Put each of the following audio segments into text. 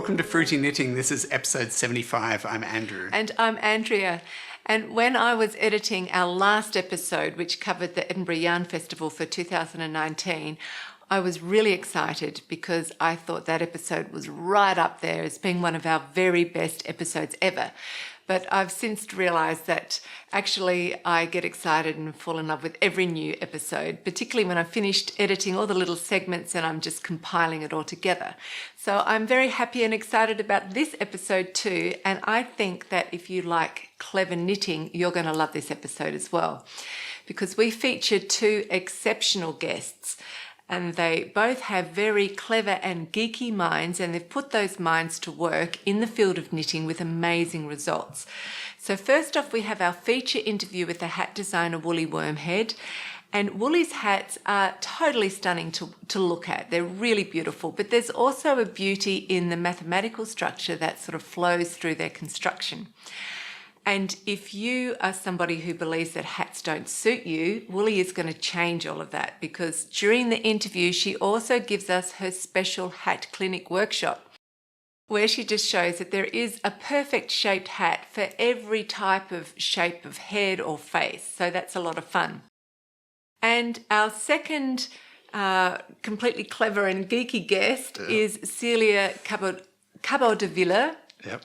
Welcome to Fruity Knitting. This is episode 75. I'm Andrew. And I'm Andrea. And when I was editing our last episode, which covered the Edinburgh Yarn Festival for 2019, I was really excited because I thought that episode was right up there as being one of our very best episodes ever. But I've since realised that actually I get excited and fall in love with every new episode, particularly when I've finished editing all the little segments and I'm just compiling it all together. So I'm very happy and excited about this episode too, and I think that if you like clever knitting, you're going to love this episode as well, because we feature two exceptional guests. And they both have very clever and geeky minds, and they've put those minds to work in the field of knitting with amazing results. So first off, we have our feature interview with the hat designer Woolly Wormhead. And Woolly's hats are totally stunning to look at. They're really beautiful, but there's also a beauty in the mathematical structure that sort of flows through their construction. And if you are somebody who believes that hats don't suit you, Woolly is going to change all of that, because during the interview, she also gives us her special hat clinic workshop, where she just shows that there is a perfect shaped hat for every type of shape of head or face. So that's a lot of fun. And our second completely clever and geeky guest is Celia Cabo de Villa. Yep.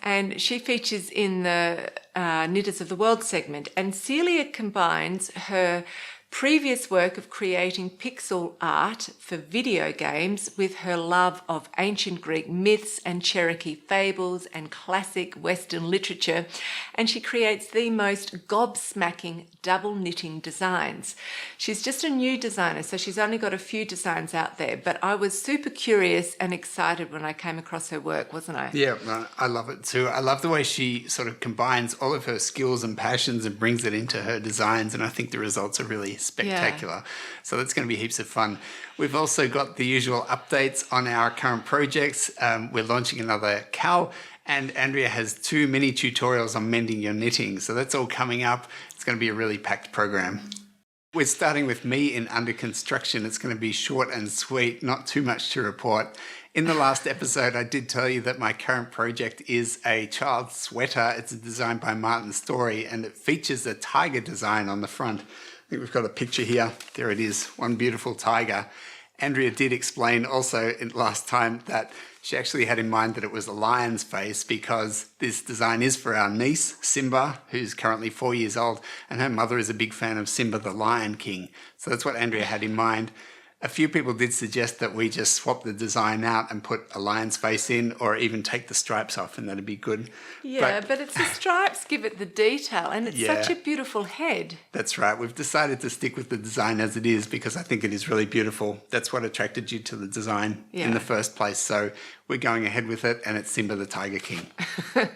And she features in the Knitters of the World segment. And Celia combines her previous work of creating pixel art for video games with her love of ancient Greek myths and Cherokee fables and classic Western literature. And she creates the most gobsmacking double knitting designs. She's just a new designer, so she's only got a few designs out there, but I was super curious and excited when I came across her work, wasn't I? Yeah, I love it too. I love the way she sort of combines all of her skills and passions and brings it into her designs, and I think the results are really spectacular. Yeah. So that's going to be heaps of fun. We've also got the usual updates on our current projects. We're launching another cowl, and Andrea has 2 mini tutorials on mending your knitting. So that's all coming up. It's going to be a really packed program. We're starting with me in under construction. It's going to be short and sweet, not too much to report. In the last episode, I did tell you that my current project is a child's sweater. It's designed by Martin Story, and it features a tiger design on the front. I think we've got a picture here. There it is, one beautiful tiger. Andrea did explain also last time that she actually had in mind that it was a lion's face, because this design is for our niece, Simba, who's currently 4 years old, and her mother is a big fan of Simba the Lion King. So that's what Andrea had in mind. A few people did suggest that we just swap the design out and put a lion's face in, or even take the stripes off, and that'd be good. Yeah, but it's the stripes give it the detail, and it's such a beautiful head. That's right. We've decided to stick with the design as it is because I think it is really beautiful. That's what attracted you to the design in the first place. So we're going ahead with it, and it's Simba the Tiger King.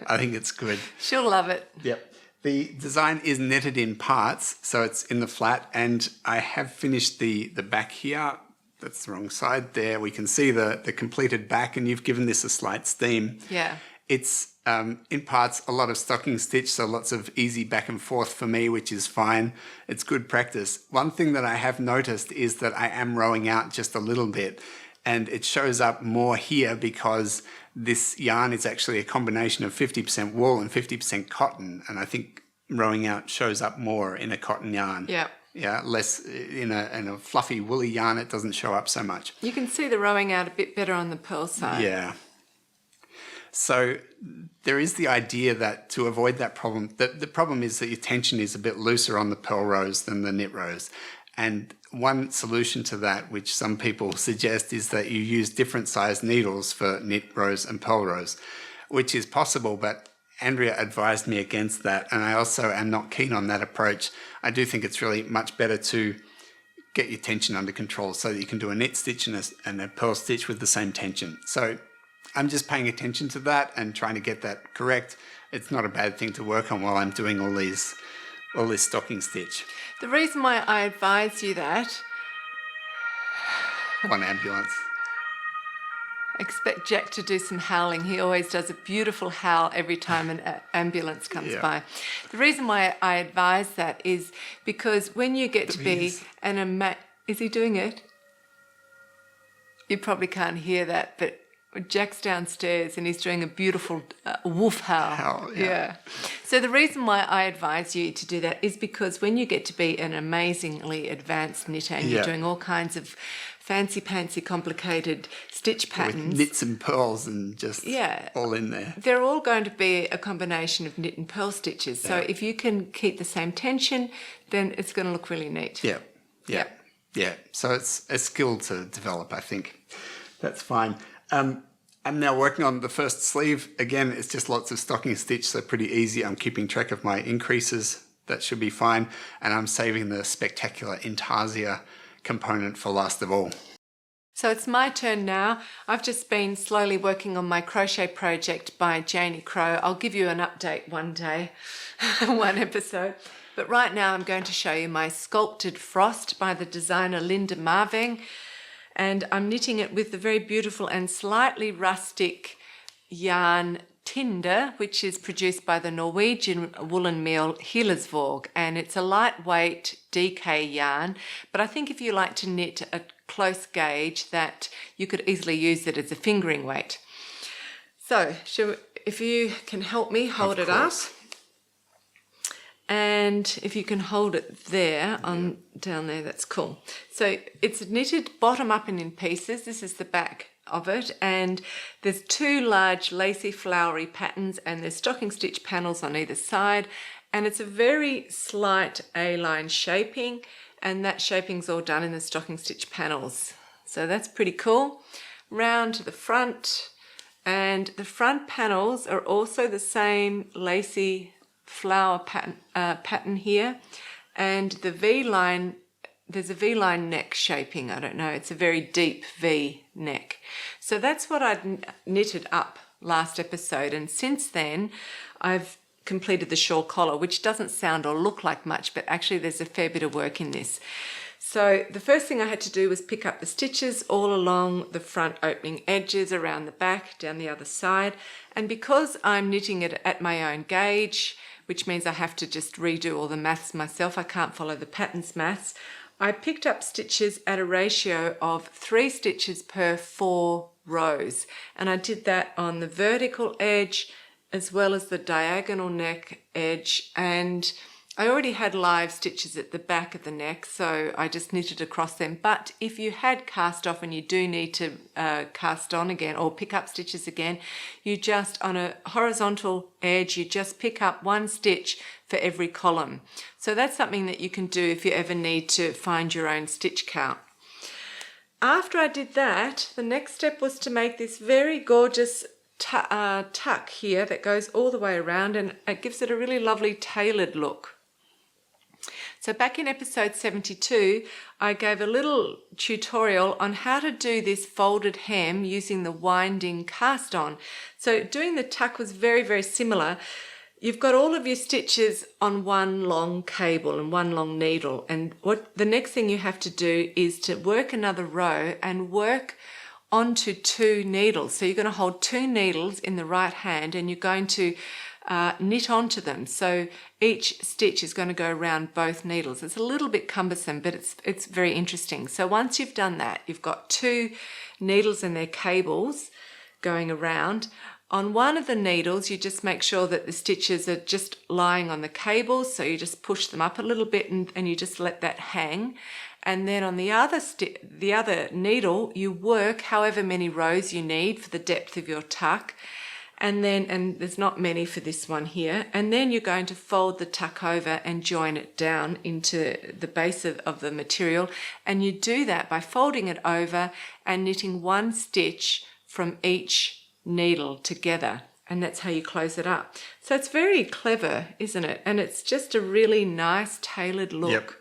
I think it's good. She'll love it. Yep. The design is knitted in parts, so it's in the flat, and I have finished the back here. That's the wrong side there. We can see the completed back, and you've given this a slight steam. Yeah. It's in parts a lot of stocking stitch, so lots of easy back and forth for me, which is fine. It's good practice. One thing that I have noticed is that I am rowing out just a little bit, and it shows up more here because this yarn is actually a combination of 50% wool and 50% cotton, and I think rowing out shows up more in a cotton yarn. Yeah. Yeah, less in a fluffy woolly yarn, it doesn't show up so much. You can see the rowing out a bit better on the purl side. Yeah. So there is the idea that to avoid that problem, the problem is that your tension is a bit looser on the purl rows than the knit rows. And one solution to that, which some people suggest, is that you use different size needles for knit rows and purl rows, which is possible, but Andrea advised me against that, and I also am not keen on that approach. I do think it's really much better to get your tension under control so that you can do a knit stitch and a purl stitch with the same tension. So I'm just paying attention to that and trying to get that correct. It's not a bad thing to work on while I'm doing all this stocking stitch. The reason why I advise you that... One ambulance. Expect Jack to do some howling. He always does a beautiful howl every time an ambulance comes by. The reason why I advise that is because when you get to be is he doing it? You probably can't hear that, but Jack's downstairs and he's doing a beautiful wolf howl. Yeah. So the reason why I advise you to do that is because when you get to be an amazingly advanced knitter and you're doing all kinds of fancy, complicated stitch patterns. With knits and pearls and just all in there. They're all going to be a combination of knit and purl stitches. So if you can keep the same tension, then it's going to look really neat. Yeah. So it's a skill to develop, I think. That's fine. I'm now working on the first sleeve. Again, it's just lots of stocking stitch, so pretty easy. I'm keeping track of my increases. That should be fine. And I'm saving the spectacular intarsia component for last of all. So it's my turn now. I've just been slowly working on my crochet project by Janie Crow. I'll give you an update one day, one episode. But right now I'm going to show you my Sculpted Frost by the designer Linda Marving. And I'm knitting it with the very beautiful and slightly rustic yarn Tinder, which is produced by the Norwegian woolen mill Hillersvåg, and it's a lightweight DK yarn, but I think if you like to knit a close gauge that you could easily use it as a fingering weight. So if you can help me hold it up, and if you can hold it there down there, that's cool. So it's knitted bottom up and in pieces. This is the back of it, and there's two large lacy flowery patterns and there's stocking stitch panels on either side, and it's a very slight A-line shaping, and that shaping's all done in the stocking stitch panels. So that's pretty cool. Round to the front, and the front panels are also the same lacy flower pattern here, and the V-line, there's a V-line neck shaping. I don't know, it's a very deep V neck. So that's what I'd knitted up last episode, and since then I've completed the shawl collar, which doesn't sound or look like much, but actually there's a fair bit of work in this. So the first thing I had to do was pick up the stitches all along the front opening edges, around the back, down the other side, and because I'm knitting it at my own gauge, which means I have to just redo all the maths myself, I can't follow the patterns maths, I picked up stitches at a ratio of 3 stitches per 4 rows, and I did that on the vertical edge as well as the diagonal neck edge, and I already had live stitches at the back of the neck, so I just knitted across them. But if you had cast off and you do need to cast on again or pick up stitches again, you just, on a horizontal edge, you just pick up 1 stitch for every column. So that's something that you can do if you ever need to find your own stitch count. After I did that, the next step was to make this very gorgeous tuck here that goes all the way around, and it gives it a really lovely tailored look. So back in episode 72, I gave a little tutorial on how to do this folded hem using the winding cast on. So doing the tuck was very, very similar. You've got all of your stitches on one long cable and one long needle, and what the next thing you have to do is to work another row and work onto 2 needles. So you're going to hold 2 needles in the right hand and you're going to knit onto them. So each stitch is going to go around both needles. It's a little bit cumbersome, but it's very interesting. So once you've done that, you've got 2 needles and their cables going around. On one of the needles, you just make sure that the stitches are just lying on the cables. So you just push them up a little bit and you just let that hang. And then on the other needle, you work however many rows you need for the depth of your tuck. And there's not many for this one here. And then you're going to fold the tuck over and join it down into the base of the material. And you do that by folding it over and knitting 1 stitch from each needle together. And that's how you close it up. So it's very clever, isn't it? And it's just a really nice tailored look. Yep.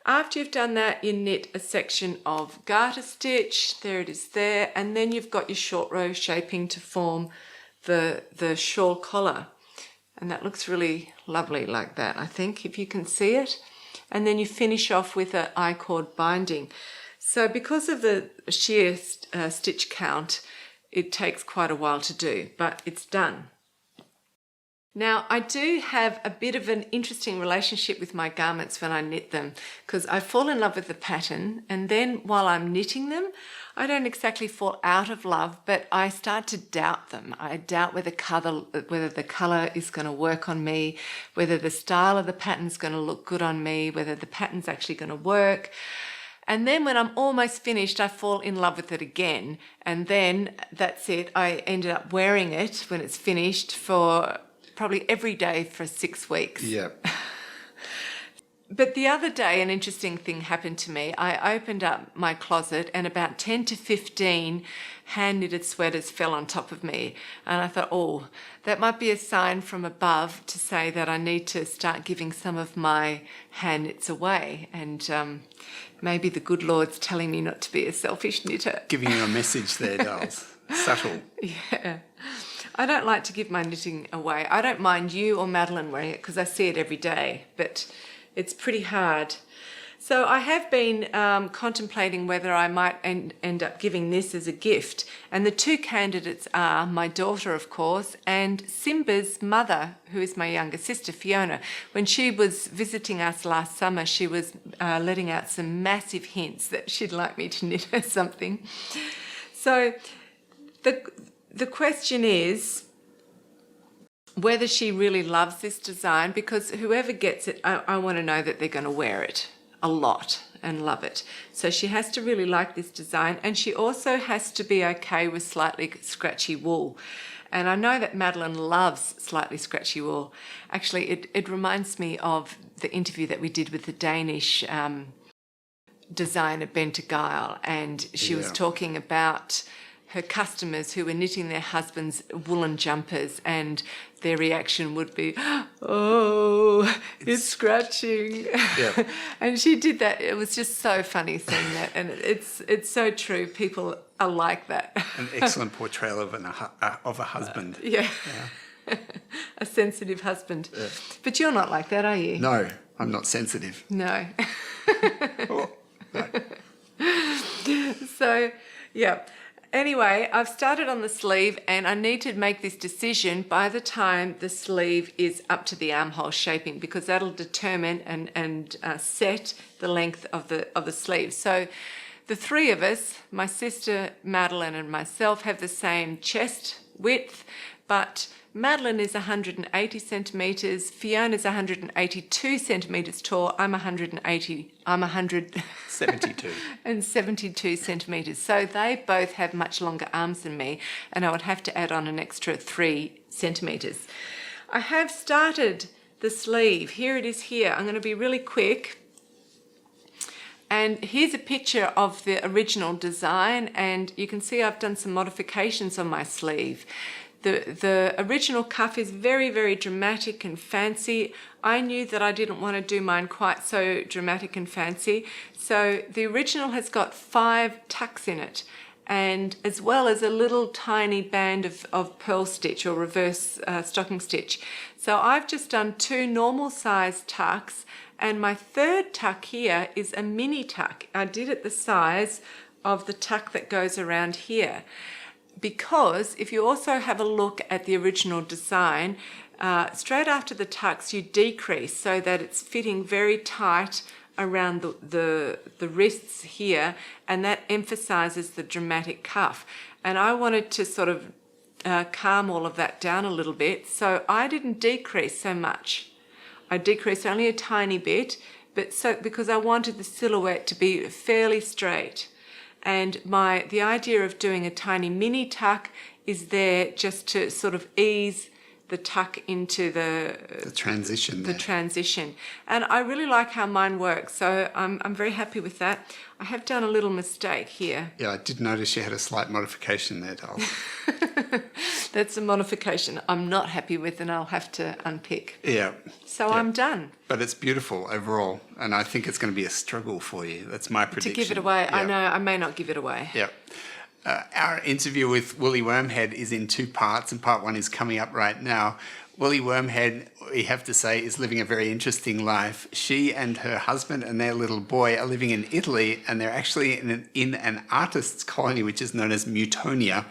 After you've done that, you knit a section of garter stitch. There it is there. And then you've got your short row shaping to form the shawl collar. And that looks really lovely like that, I think, if you can see it. And then you finish off with an I-cord binding. So because of the sheer stitch count, it takes quite a while to do, but it's done. Now, I do have a bit of an interesting relationship with my garments when I knit them, because I fall in love with the pattern, and then while I'm knitting them, I don't exactly fall out of love, but I start to doubt them. I doubt whether the colour is going to work on me, whether the style of the pattern is going to look good on me, whether the pattern's actually going to work. And then when I'm almost finished, I fall in love with it again. And then that's it. I ended up wearing it when it's finished for probably every day for 6 weeks. Yeah. But the other day, an interesting thing happened to me. I opened up my closet and about 10 to 15 hand-knitted sweaters fell on top of me. And I thought, oh, that might be a sign from above to say that I need to start giving some of my hand knits away. And maybe the good Lord's telling me not to be a selfish knitter. Giving you a message there, dolls. Subtle. Yeah. I don't like to give my knitting away. I don't mind you or Madeline wearing it because I see it every day, but it's pretty hard. So I have been contemplating whether I might end up giving this as a gift. And the two candidates are my daughter, of course, and Simba's mother, who is my younger sister, Fiona. When she was visiting us last summer, she was letting out some massive hints that she'd like me to knit her something. So the question is whether she really loves this design, because whoever gets it, I want to know that they're going to wear it a lot and love it. So she has to really like this design, and she also has to be okay with slightly scratchy wool. And I know that Madeline loves slightly scratchy wool. Actually, it reminds me of the interview that we did with the Danish designer Bente Geil, and she was talking about her customers who were knitting their husbands' woolen jumpers, and their reaction would be, oh, it's scratching. Yeah. And she did that. It was just so funny seeing that. And it's so true. People are like that. An excellent portrayal of a husband. Yeah. A sensitive husband. Yeah. But you're not like that, are you? No, I'm not sensitive. No. Oh, no. So, yeah. Anyway, I've started on the sleeve, and I need to make this decision by the time the sleeve is up to the armhole shaping, because that'll determine and set the length of the sleeve. So the three of us, my sister Madeline and myself, have the same chest width, but Madeline is 180 centimetres, Fiona's 182 centimetres tall, I'm 172 and 72 centimetres. So they both have much longer arms than me, and I would have to add on an extra 3 centimetres. I have started the sleeve. Here it is here. I'm going to be really quick. And here's a picture of the original design, and you can see I've done some modifications on my sleeve. The original cuff is very, very dramatic and fancy. I knew that I didn't want to do mine quite so dramatic and fancy. So the original has got 5 tucks in it, and as well as a little tiny band of purl stitch or reverse stocking stitch. So I've just done 2 normal size tucks, and my third tuck here is a mini tuck. I did it the size of the tuck that goes around here. Because if you also have a look at the original design, straight after the tucks you decrease so that it's fitting very tight around the wrists here, and that emphasizes the dramatic cuff. And I wanted to sort of calm all of that down a little bit, so I didn't decrease so much. I decreased only a tiny bit, but because I wanted the silhouette to be fairly straight. And the idea of doing a tiny mini tuck is there just to sort of ease the tuck into the transition. The transition. And I really like how mine works, so I'm very happy with that. I have done a little mistake here. Yeah, I did notice you had a slight modification there, doll. That's a modification I'm not happy with, and I'll have to unpick. Yeah. So yeah. I'm done. But it's beautiful overall, and I think it's going to be a struggle for you. That's my prediction. To give it away. Yeah. I know I may not give it away. Yeah. Our interview with Woolly Wormhead is in 2 parts, and part 1 is coming up right now. Woolly Wormhead, we have to say, is living a very interesting life. She and her husband and their little boy are living in Italy, and they're actually in an artist's colony, which is known as Mutonia,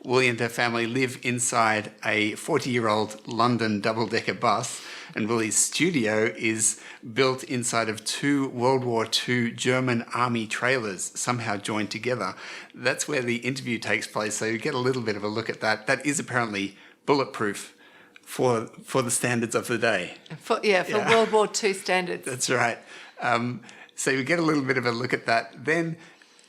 Wooly and her family live inside a 40-year-old London double-decker bus, and Wooly's studio is built inside of 2 World War II German army trailers, somehow joined together. That's where the interview takes place, so you get a little bit of a look at that. That is apparently bulletproof for the standards of the day. For World War II standards. That's right. So you get a little bit of a look at that. Then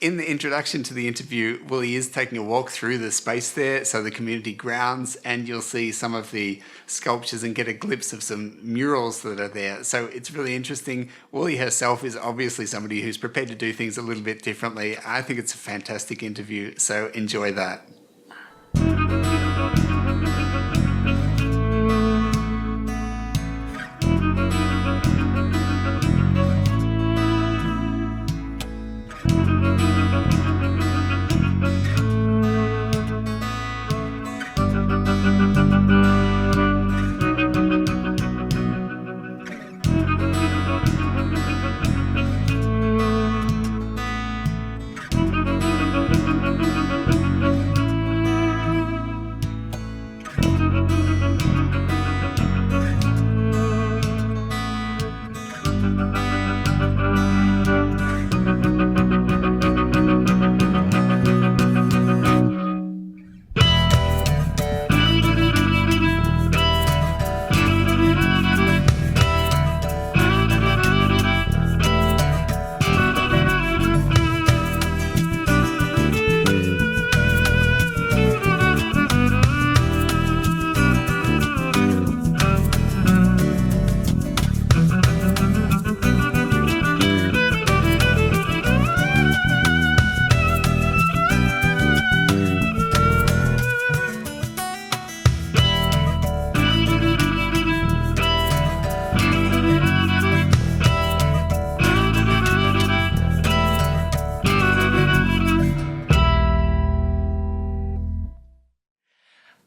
in the introduction to the interview, Wooly is taking a walk through the space there, so the community grounds, and you'll see some of the sculptures and get a glimpse of some murals that are there. So it's really interesting. Wooly herself is obviously somebody who's prepared to do things a little bit differently. I think it's a fantastic interview, so enjoy that.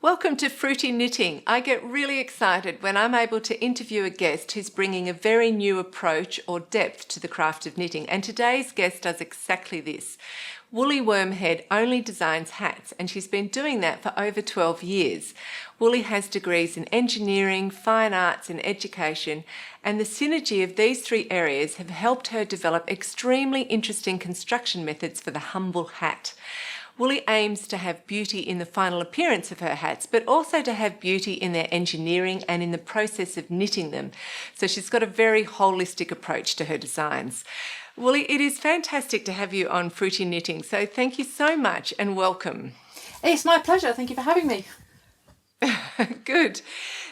Welcome to Fruity Knitting. I get really excited when I'm able to interview a guest who's bringing a very new approach or depth to the craft of knitting, and today's guest does exactly this. Wooly Wormhead only designs hats, and she's been doing that for over 12 years. Wooly has degrees in engineering, fine arts and education, and the synergy of these 3 areas have helped her develop extremely interesting construction methods for the humble hat. Wooly aims to have beauty in the final appearance of her hats, but also to have beauty in their engineering and in the process of knitting them. So she's got a very holistic approach to her designs. Wooly, it is fantastic to have you on Fruity Knitting, so thank you so much and welcome. It's my pleasure. Thank you for having me. Good.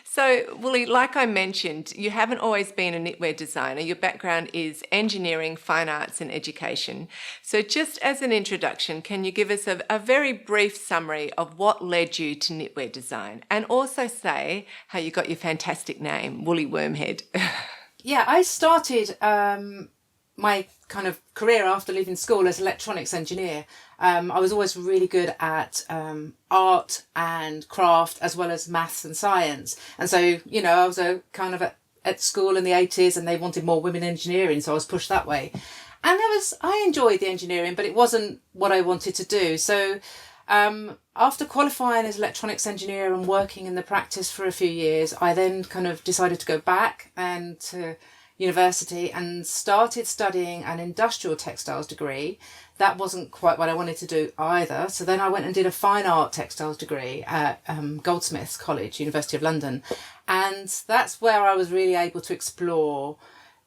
So, Wooly, like I mentioned, you haven't always been a knitwear designer. Your background is engineering, fine arts and education. So just as an introduction, can you give us a very brief summary of what led you to knitwear design, and also say how you got your fantastic name, Wooly Wormhead? Yeah, I started my kind of career after leaving school as an electronics engineer. I was always really good at art and craft as well as maths and science. And so, you know, I was at school in the 80s and they wanted more women in engineering, so I was pushed that way. And I enjoyed the engineering, but it wasn't what I wanted to do. So after qualifying as electronics engineer and working in the practice for a few years, I then kind of decided to go back and to university and started studying an industrial textiles degree. That wasn't quite what I wanted to do either. So then I went and did a fine art textiles degree at Goldsmiths College, University of London. And that's where I was really able to explore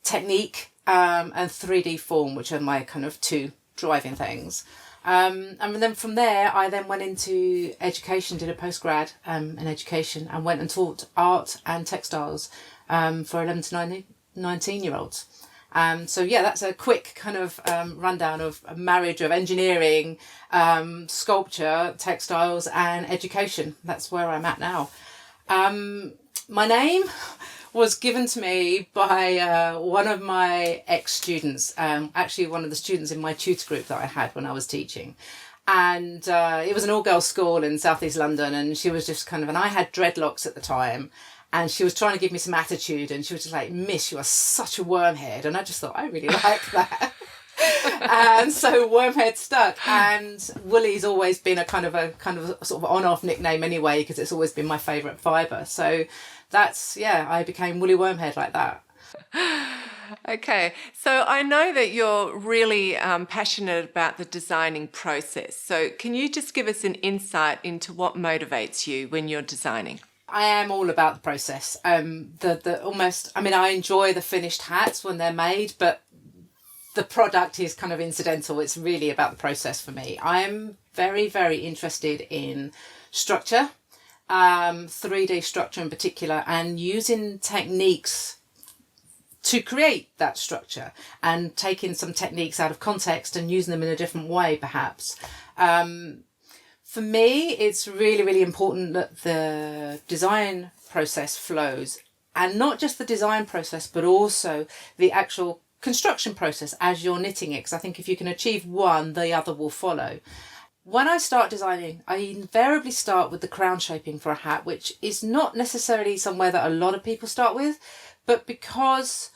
technique and 3D form, which are my kind of 2 driving things. And then from there, I then went into education, did a postgrad in education, and went and taught art and textiles for 11 to 19-year-olds. So yeah, that's a quick kind of rundown of a marriage of engineering, sculpture, textiles and education. That's where I'm at now. My name was given to me by one of my ex-students, actually one of the students in my tutor group that I had when I was teaching. And it was an all-girls school in southeast London, and she was just kind of, and I had dreadlocks at the time. And she was trying to give me some attitude, and she was just like, "Miss, you are such a wormhead." And I just thought, I really like that. And so Wormhead stuck, and Woolly's always been a kind of sort of on-off nickname anyway, because it's always been my favourite fibre. So that's, I became Woolly Wormhead like that. Okay, so I know that you're really passionate about the designing process. So can you just give us an insight into what motivates you when you're designing? I am all about the process. I enjoy the finished hats when they're made, but the product is kind of incidental. It's really about the process for me. I'm very, very interested in structure, 3D structure in particular, and using techniques to create that structure and taking some techniques out of context and using them in a different way, perhaps. For me, it's really, really important that the design process flows, and not just the design process, but also the actual construction process as you're knitting it. Because I think if you can achieve one, the other will follow. When I start designing, I invariably start with the crown shaping for a hat, which is not necessarily somewhere that a lot of people start with, but because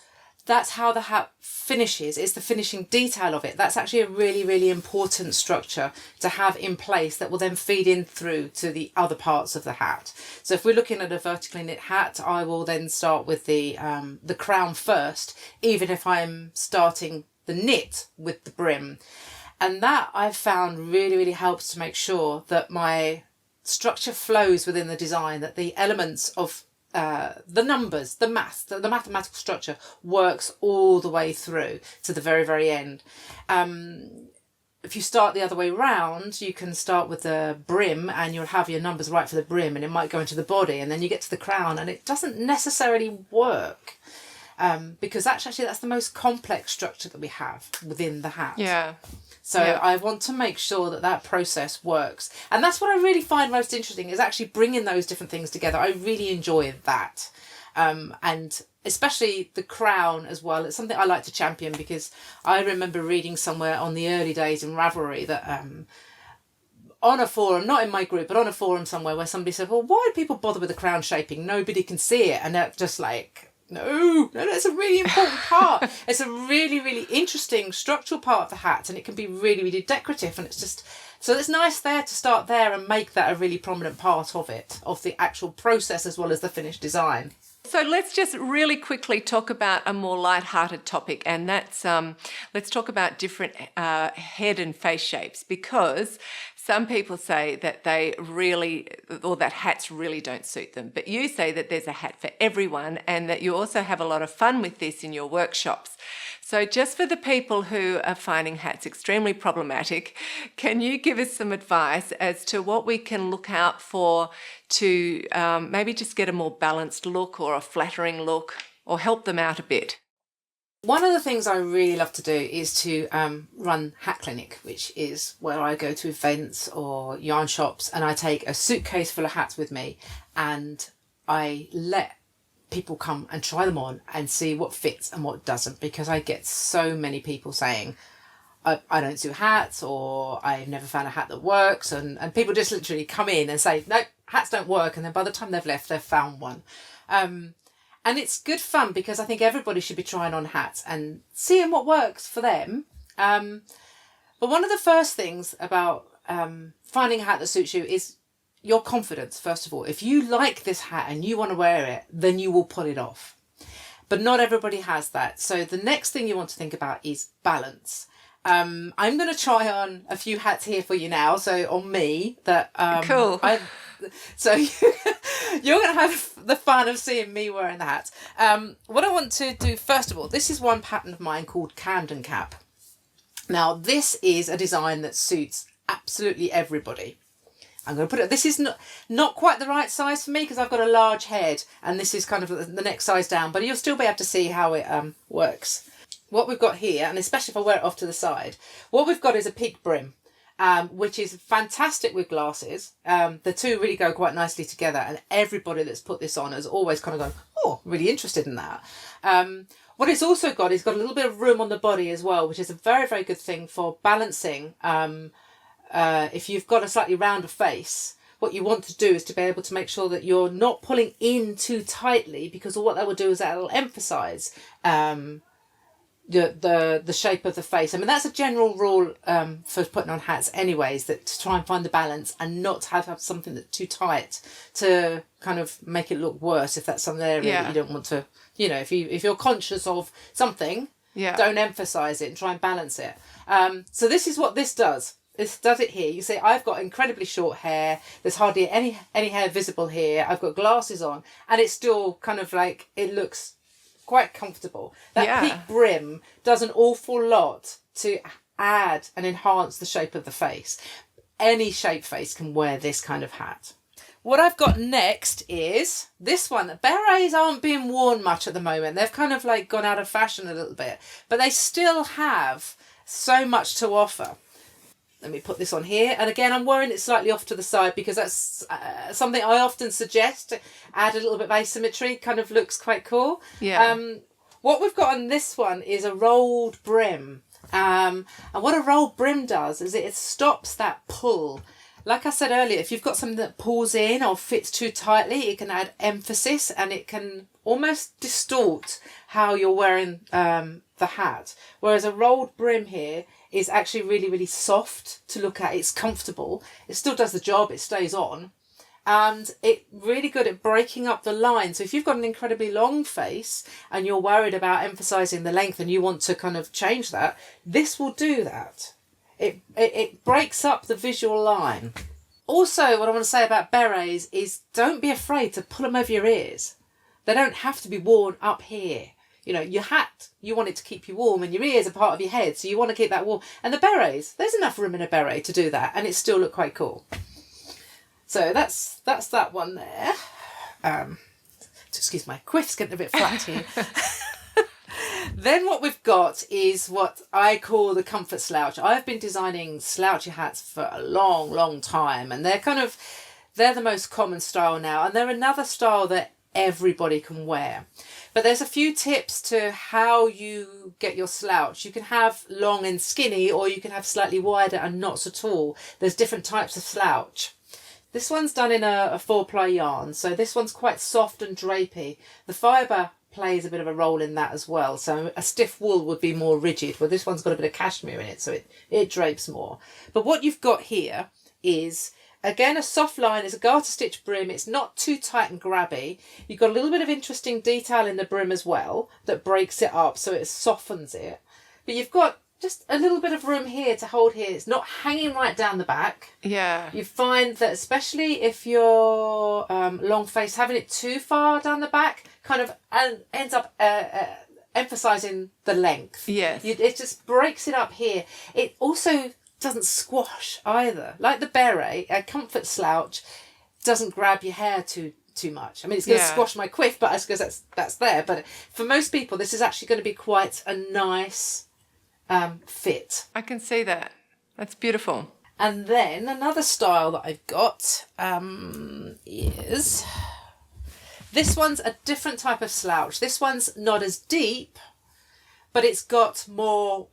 that's how the hat finishes, it's the finishing detail of it. That's actually a really, really important structure to have in place that will then feed in through to the other parts of the hat. So if we're looking at a vertically knit hat, I will then start with the crown first, even if I'm starting the knit with the brim. And that I've found really, really helps to make sure that my structure flows within the design, that the elements of the numbers, the maths, the mathematical structure works all the way through to the very, very end. If you start the other way round, you can start with the brim and you'll have your numbers right for the brim, and it might go into the body, and then you get to the crown and it doesn't necessarily work, because that's the most complex structure that we have within the hat. Yeah. So I want to make sure that that process works. And that's what I really find most interesting, is actually bringing those different things together. I really enjoy that. And especially the crown as well. It's something I like to champion, because I remember reading somewhere on the early days in Ravelry that on a forum, not in my group, but on a forum somewhere, where somebody said, well, why do people bother with the crown shaping? Nobody can see it. And they're just like, no, it's a really important part. It's a really, really interesting structural part of the hat, and it can be really, really decorative. And so it's nice there to start there and make that a really prominent part of it, of the actual process as well as the finished design. So let's just really quickly talk about a more light-hearted topic, and that's let's talk about different head and face shapes, because some people say that that hats really don't suit them. But you say that there's a hat for everyone, and that you also have a lot of fun with this in your workshops. So just for the people who are finding hats extremely problematic, can you give us some advice as to what we can look out for to maybe just get a more balanced look or a flattering look, or help them out a bit? One of the things I really love to do is to run Hat Clinic, which is where I go to events or yarn shops, and I take a suitcase full of hats with me, and I let people come and try them on and see what fits and what doesn't, because I get so many people saying, I don't do hats, or I've never found a hat that works, and people just literally come in and say, no, hats don't work, and then by the time they've left, they've found one. And it's good fun, because I think everybody should be trying on hats and seeing what works for them. But one of the first things about finding a hat that suits you is your confidence, first of all. If you like this hat and you want to wear it, then you will pull it off. But not everybody has that. So the next thing you want to think about is balance. I'm going to try on a few hats here for you now. So on me, Cool. So you're going to have the fun of seeing me wearing the hat. What I want to do, first of all, this is one pattern of mine called Camden Cap. Now, this is a design that suits absolutely everybody. I'm going to put it, this is not quite the right size for me, because I've got a large head, and this is kind of the next size down, but you'll still be able to see how it works. What we've got here, and especially if I wear it off to the side, what we've got is a peak brim, which is fantastic with glasses. The two really go quite nicely together, and everybody that's put this on has always kind of gone, oh, really interested in that. What it's also got is got a little bit of room on the body as well, which is a very, very good thing for balancing. If you've got a slightly rounder face, what you want to do is to be able to make sure that you're not pulling in too tightly, because what that will do is that will emphasise the shape of the face. I mean, that's a general rule for putting on hats anyways, that to try and find the balance and not have something that's too tight to kind of make it look worse if that's some area that you don't want to, if you're conscious of something, don't emphasize it and try and balance it. So this is what this does. This does it here. You see, I've got incredibly short hair. There's hardly any hair visible here. I've got glasses on, and it's still kind of like, it looks quite comfortable. That peak brim does an awful lot to add and enhance the shape of the face. Any shape face can wear this kind of hat. What I've got next is this one. Berets aren't being worn much at the moment. They've kind of like gone out of fashion a little bit, but they still have so much to offer. Let me put this on here. And again, I'm wearing it slightly off to the side because that's something I often suggest. Add a little bit of asymmetry, kind of looks quite cool. Yeah. What we've got on this one is a rolled brim. And what a rolled brim does is it stops that pull. Like I said earlier, if you've got something that pulls in or fits too tightly, it can add emphasis and it can almost distort how you're wearing the hat. Whereas a rolled brim here is actually really, really soft to look at. It's comfortable. It still does the job. It stays on. And it's really good at breaking up the line. So if you've got an incredibly long face and you're worried about emphasising the length and you want to kind of change that, this will do that. It breaks up the visual line. Also, what I want to say about berets is don't be afraid to pull them over your ears. They don't have to be worn up here. Your hat, you want it to keep you warm, and your ears are part of your head, so you want to keep that warm. And the berets, there's enough room in a beret to do that, and it still look quite cool. So that's that one there. Excuse my quiff's getting a bit flat here. Then what we've got is what I call the comfort slouch. I've been designing slouchy hats for a long, long time, and they're the most common style now, and they're another style that everybody can wear. But there's a few tips to how you get your slouch. You can have long and skinny, or you can have slightly wider and not so tall. There's different types of slouch. This one's done in a 4-ply yarn, so this one's quite soft and drapey. The fibre plays a bit of a role in that as well. So a stiff wool would be more rigid, well this one's got a bit of cashmere in it, so it drapes more. But what you've got here is, again, a soft line. Is a garter stitch brim. It's not too tight and grabby. You've got a little bit of interesting detail in the brim as well that breaks it up, so it softens it. But you've got just a little bit of room here to hold here. It's not hanging right down the back. Yeah. You find that especially if you're long face, having it too far down the back kind of ends up emphasising the length. Yes. It just breaks it up here. It also doesn't squash either. Like the beret, a comfort slouch doesn't grab your hair too much. I mean, it's going to squash my quiff, but I suppose that's there. But for most people, this is actually going to be quite a nice fit. I can see that. That's beautiful. And then another style that I've got is... This one's a different type of slouch. This one's not as deep, but it's got more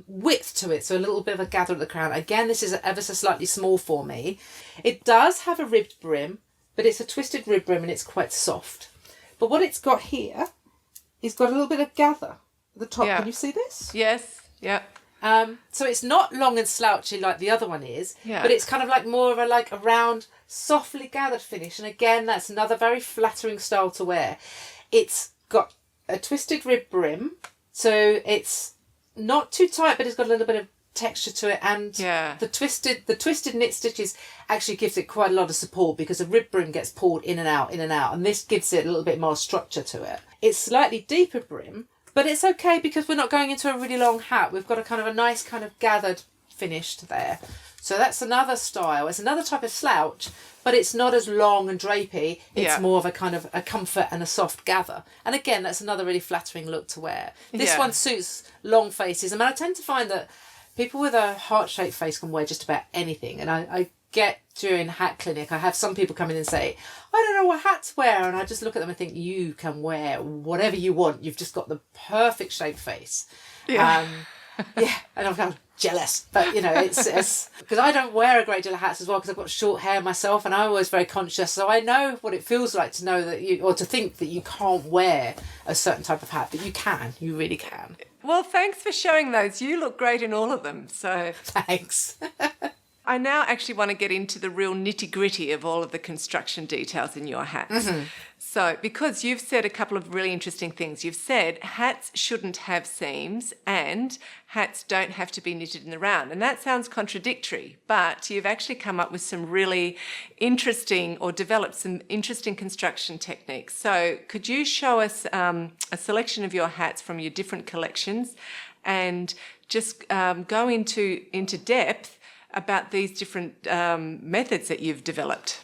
width to it, so a little bit of a gather at the crown. Again, this is ever so slightly small for me. It does have a ribbed brim, but it's a twisted rib brim and it's quite soft. But what it's got here is got a little bit of gather at the top. Yeah. Can you see this? Yes. Yeah. So it's not long and slouchy like the other one is, but it's kind of like more of a round, softly gathered finish. And again, that's another very flattering style to wear. It's got a twisted rib brim, so it's not too tight, but it's got a little bit of texture to it. And the twisted knit stitches actually gives it quite a lot of support because the rib brim gets pulled in and out, and this gives it a little bit more structure to it. It's slightly deeper brim, but it's okay because we're not going into a really long hat. We've got a nice kind of gathered finished there. So that's another style. It's another type of slouch, but it's not as long and drapey. It's more of a kind of a comfort and a soft gather. And again, that's another really flattering look to wear. This one suits long faces. I mean, I tend to find that people with a heart-shaped face can wear just about anything. And I get during hat clinic, I have some people come in and say, I don't know what hat to wear. And I just look at them and think, you can wear whatever you want. You've just got the perfect shaped face. Yeah. Yeah, and I'm kind of jealous, but it's because I don't wear a great deal of hats as well because I've got short hair myself, and I'm always very conscious, so I know what it feels like to know that or to think that you can't wear a certain type of hat, but you really can. Well, thanks for showing those. You look great in all of them. So Thanks. I now actually want to get into the real nitty-gritty of all of the construction details in your hats. Mm-hmm. So, because you've said a couple of really interesting things. You've said hats shouldn't have seams and hats don't have to be knitted in the round. And that sounds contradictory, but you've actually come up with some really interesting, or developed some interesting construction techniques. So could you show us a selection of your hats from your different collections and just go into depth about these different methods that you've developed?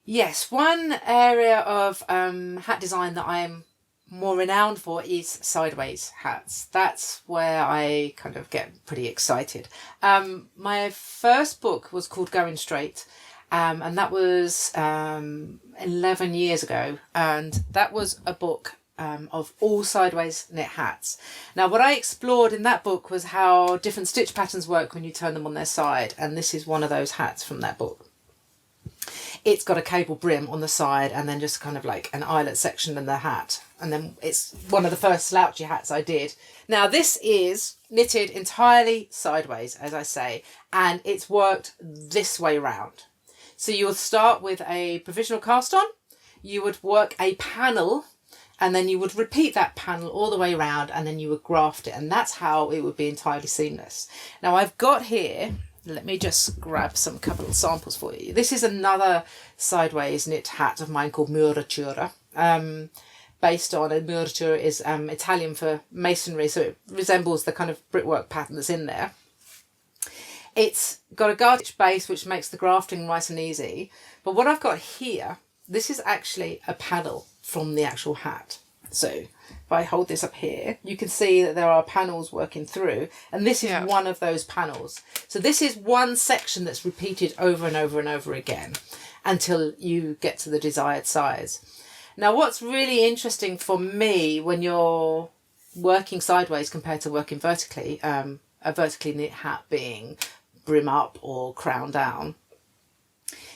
Yes, one area of hat design that I'm more renowned for is sideways hats. That's where I kind of get pretty excited. My first book was called Going Straight, and that was 11 years ago, and that was a book of all sideways knit hats. Now, what I explored in that book was how different stitch patterns work when you turn them on their side, and this is one of those hats from that book. It's got a cable brim on the side and then just kind of like an eyelet section in the hat. And then it's one of the first slouchy hats I did. Now, this is knitted entirely sideways, as I say, and it's worked this way round. So you would start with a provisional cast on, you would work a panel, and then you would repeat that panel all the way around, and then you would graft it. And that's how it would be entirely seamless. Now, I've got here... Let me just grab some couple of samples for you. This is another sideways knit hat of mine called muratura, based on, and muratura is Italian for masonry, so it resembles the kind of brickwork pattern that's in there. It's got a garnish base, which makes the grafting nice and easy. But what I've got here, this is actually a panel from the actual hat. So if I hold this up here, you can see that there are panels working through, and this is one of those panels. So this is one section that's repeated over and over and over again until you get to the desired size. Now, what's really interesting for me when you're working sideways compared to working vertically, a vertically knit hat being brim up or crown down,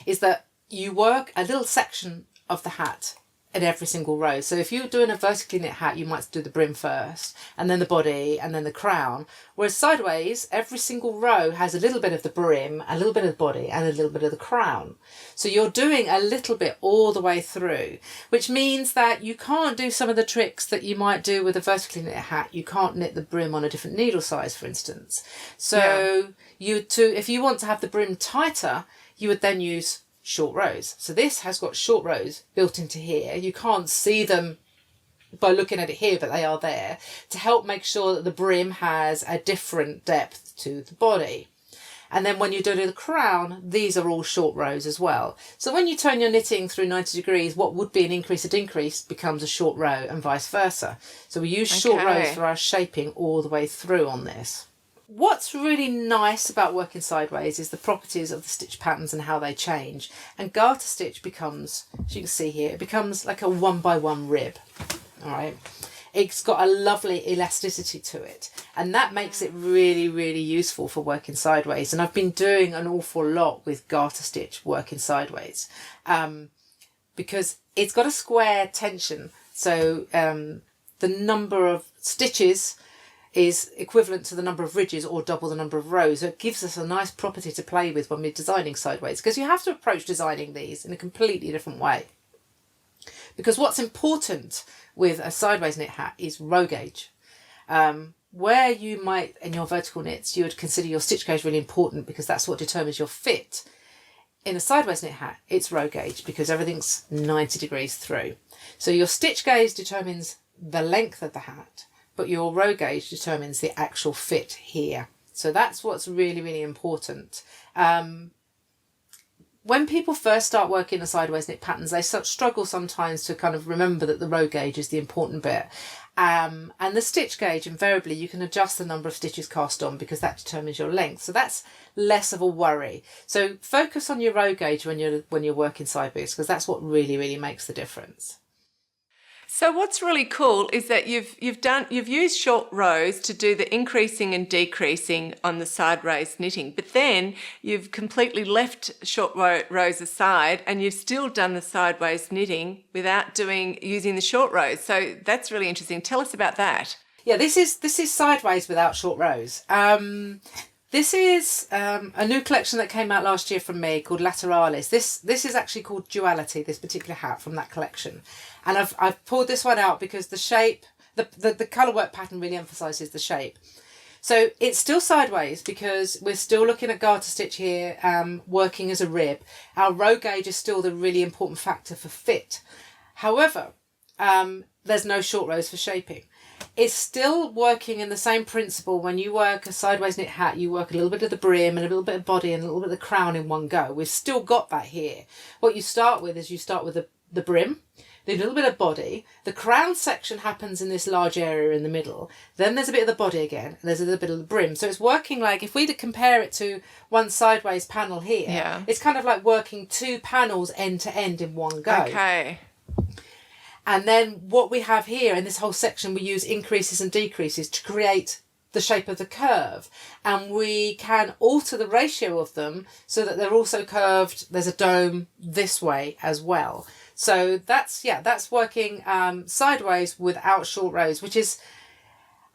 is that you work a little section of the hat in every single row. So if you're doing a vertically knit hat, you might do the brim first, and then the body, and then the crown. Whereas sideways, every single row has a little bit of the brim, a little bit of the body, and a little bit of the crown. So you're doing a little bit all the way through, which means that you can't do some of the tricks that you might do with a vertically knit hat. You can't knit the brim on a different needle size, for instance. So if you want to have the brim tighter, you would then use short rows. So this has got short rows built into here. You can't see them by looking at it here, but they are there to help make sure that the brim has a different depth to the body. And then when you do the crown, these are all short rows as well. So when you turn your knitting through 90 degrees, what would be an increase at increase becomes a short row, and vice versa. So we use short rows for our shaping all the way through on this. What's really nice about working sideways is the properties of the stitch patterns and how they change. And garter stitch becomes, as you can see here, it becomes like a 1x1 rib. All right. It's got a lovely elasticity to it. And that makes it really, really useful for working sideways. And I've been doing an awful lot with garter stitch working sideways because it's got a square tension. So the number of stitches is equivalent to the number of ridges or double the number of rows. So it gives us a nice property to play with when we're designing sideways, because you have to approach designing these in a completely different way. Because what's important with a sideways knit hat is row gauge. Where you might, in your vertical knits, you would consider your stitch gauge really important because that's what determines your fit. In a sideways knit hat, it's row gauge because everything's 90 degrees through. So your stitch gauge determines the length of the hat, but your row gauge determines the actual fit here. So that's what's really, really important. When people first start working the sideways knit patterns, they struggle sometimes to kind of remember that the row gauge is the important bit. And the stitch gauge, invariably, you can adjust the number of stitches cast on because that determines your length. So that's less of a worry. So focus on your row gauge when you're working sideways, because that's what really, really makes the difference. So what's really cool is that you've used short rows to do the increasing and decreasing on the sideways knitting, but then you've completely left short rows aside and you've still done the sideways knitting without using the short rows. So that's really interesting. Tell us about that. Yeah, this is sideways without short rows. This is a new collection that came out last year from me called Lateralis. This is actually called Duality, this particular hat from that collection. And I've pulled this one out because the shape, the colour work pattern really emphasises the shape. So it's still sideways because we're still looking at garter stitch here, working as a rib. Our row gauge is still the really important factor for fit. However, there's no short rows for shaping. It's still working in the same principle. When you work a sideways knit hat, you work a little bit of the brim and a little bit of body and a little bit of the crown in one go. We've still got that here. What you start with is you start with the brim, a little bit of body. The crown section happens in this large area in the middle. Then there's a bit of the body again, and there's a little bit of the brim. So it's working like, if we compare it to one sideways panel here, it's kind of like working two panels end to end in one go. Okay. And then what we have here in this whole section, we use increases and decreases to create the shape of the curve. And we can alter the ratio of them so that they're also curved. There's a dome this way as well. So that's working sideways without short rows, which is,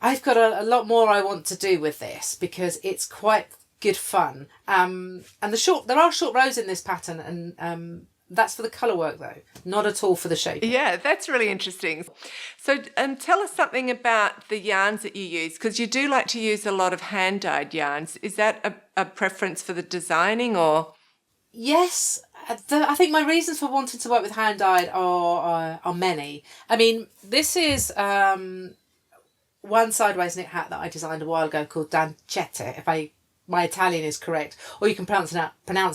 I've got a lot more I want to do with this because it's quite good fun. And there are short rows in this pattern, and that's for the colour work though, not at all for the shape. Yeah, that's really interesting. So tell us something about the yarns that you use, because you do like to use a lot of hand-dyed yarns. Is that a preference for the designing or? Yes, I think my reasons for wanting to work with hand-dyed are many. I mean, this is one sideways knit hat that I designed a while ago called Dancette, if my Italian is correct, or you can pronounce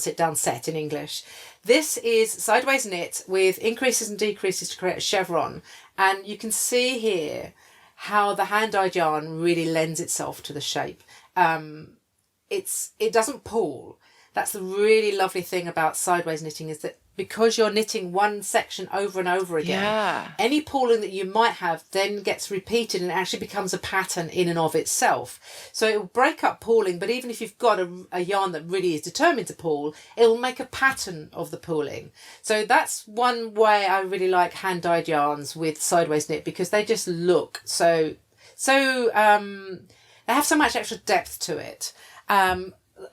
it Dancette in English. This is sideways knit with increases and decreases to create a chevron. And you can see here how the hand-dyed yarn really lends itself to the shape. It doesn't pull. That's the really lovely thing about sideways knitting, is that because you're knitting one section over and over again, any pulling that you might have then gets repeated and actually becomes a pattern in and of itself. So it will break up pulling, but even if you've got a yarn that really is determined to pull, it will make a pattern of the pulling. So that's one way I really like hand-dyed yarns with sideways knit, because they just look so they have so much extra depth to it.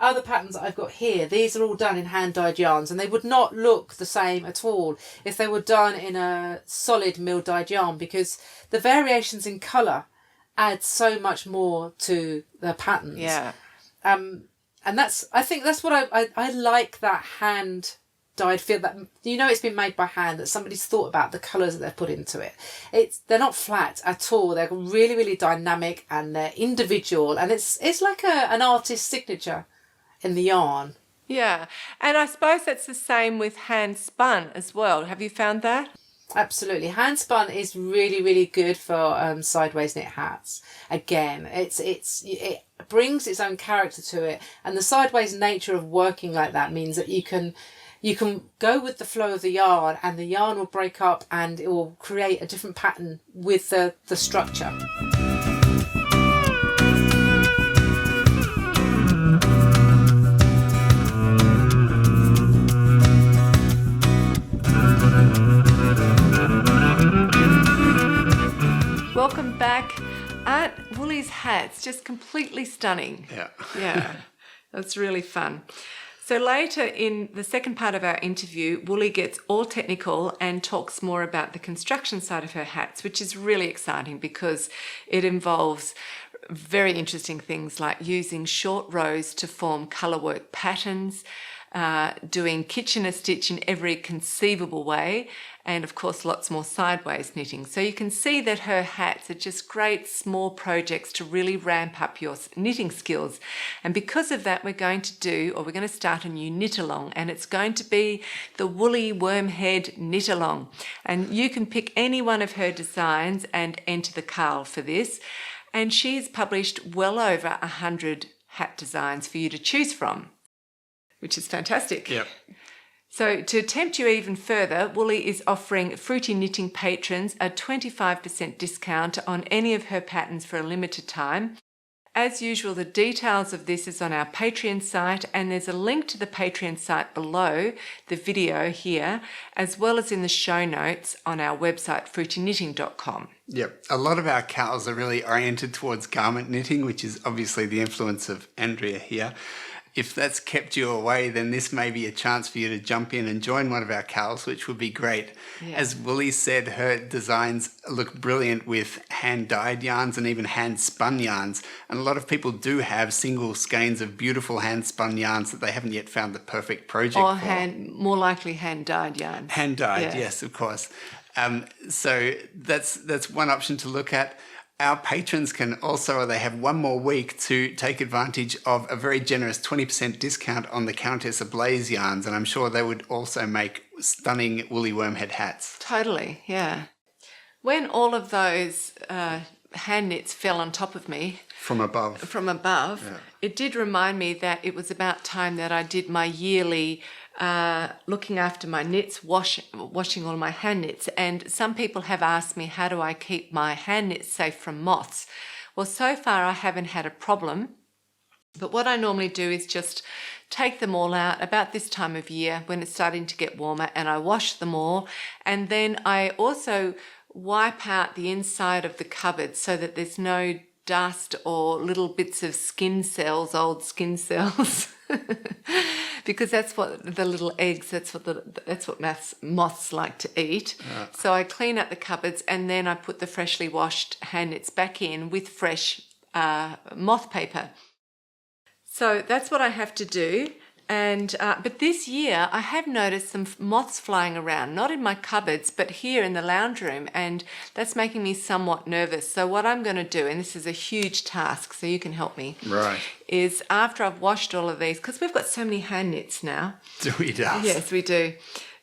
Other patterns that I've got here, these are all done in hand-dyed yarns, and they would not look the same at all if they were done in a solid mill-dyed yarn, because the variations in colour add so much more to the patterns. Yeah. And I think that's what I like, that hand-dyed feel, that it's been made by hand, that somebody's thought about the colours that they've put into it. They're not flat at all. They're really, really dynamic, and they're individual, and it's like an artist's signature in the yarn. Yeah, and I suppose that's the same with hand spun as well. Have you found that? Absolutely. Hand spun is really, really good for sideways knit hats. Again, it brings its own character to it, and the sideways nature of working like that means that you can go with the flow of the yarn, and the yarn will break up and it will create a different pattern with the structure. Welcome back. Aren't Woolly's hats just completely stunning? Yeah. Yeah, that's really fun. So later in the second part of our interview, Woolly gets all technical and talks more about the construction side of her hats, which is really exciting because it involves very interesting things like using short rows to form colour work patterns, doing Kitchener stitch in every conceivable way, and of course lots more sideways knitting. So you can see that her hats are just great small projects to really ramp up your knitting skills. And because of that, we're going to start a new knit along, and it's going to be the Woolly Wormhead knit along. And you can pick any one of her designs and enter the Carl for this. And she's published well over 100 hat designs for you to choose from, which is fantastic. Yep. So to tempt you even further, Woolly is offering Fruity Knitting patrons a 25% discount on any of her patterns for a limited time. As usual, the details of this is on our Patreon site, and there's a link to the Patreon site below the video here, as well as in the show notes on our website, fruityknitting.com. Yep. A lot of our cows are really oriented towards garment knitting, which is obviously the influence of Andrea here. If that's kept you away, then this may be a chance for you to jump in and join one of our cows, which would be great. Yeah. As Woolly said, her designs look brilliant with hand-dyed yarns and even hand-spun yarns. And a lot of people do have single skeins of beautiful hand-spun yarns that they haven't yet found the perfect project Or for. more likely hand-dyed yarns. Hand-dyed, Yeah. yes, of course. So that's one option to look at. Our patrons can also, they have one more week to take advantage of a very generous 20% discount on the Countess Ablaze yarns, and I'm sure they would also make stunning woolly wormhead hats. Totally, yeah. When all of those hand knits fell on top of me From above. yeah. It did remind me that it was about time that I did my yearly looking after my knits, washing all my hand knits. And some people have asked me, how do I keep my hand knits safe from moths? Well, so far I haven't had a problem. But what I normally do is just take them all out about this time of year when it's starting to get warmer, and I wash them all. And then I also wipe out the inside of the cupboard so that there's no dust or little bits of skin cells, old skin cells. Because that's what the little eggs, that's what moths like to eat. Yeah. So I clean up the cupboards, and then I put the freshly washed hand knits back in with fresh moth paper. So that's what I have to do. And but this year I have noticed some moths flying around, not in my cupboards, but here in the lounge room, and that's making me somewhat nervous. So what I'm going to do, and this is a huge task, so you can help me, right, is after I've washed all of these, because we've got so many hand knits now. Do we? Yes, we do.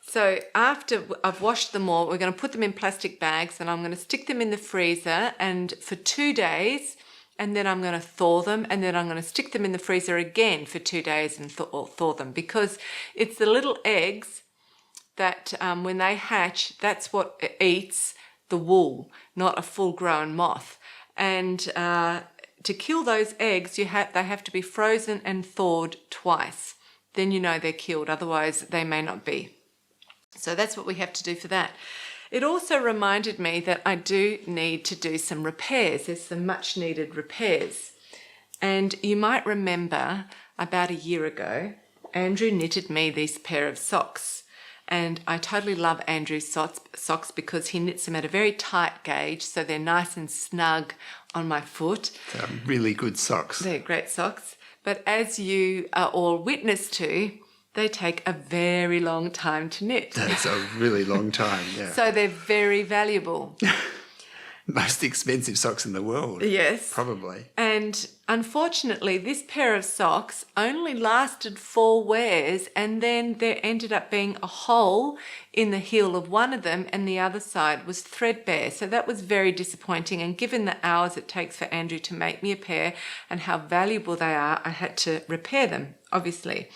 So after I've washed them all, we're going to put them in plastic bags, and I'm going to stick them in the freezer and for 2 days. And then I'm going to thaw them, and then I'm going to stick them in the freezer again for 2 days and thaw them, because it's the little eggs that when they hatch, that's what eats the wool, not a full-grown moth. And to kill those eggs, they have to be frozen and thawed twice. Then you know they're killed, otherwise they may not be. So that's what we have to do for that. It also reminded me that I do need to do some repairs. There's some much needed repairs. And you might remember about a year ago, Andrew knitted me this pair of socks. And I totally love Andrew's socks because he knits them at a very tight gauge, so they're nice and snug on my foot. They're really good socks. They're great socks. But as you are all witness to, they take a very long time to knit. That's a really long time, yeah. So they're very valuable. Most expensive socks in the world. Yes. Probably. And unfortunately, this pair of socks only lasted 4 wears, and then there ended up being a hole in the heel of one of them, and the other side was threadbare. So that was very disappointing. And given the hours it takes for Andrew to make me a pair and how valuable they are, I had to repair them, obviously.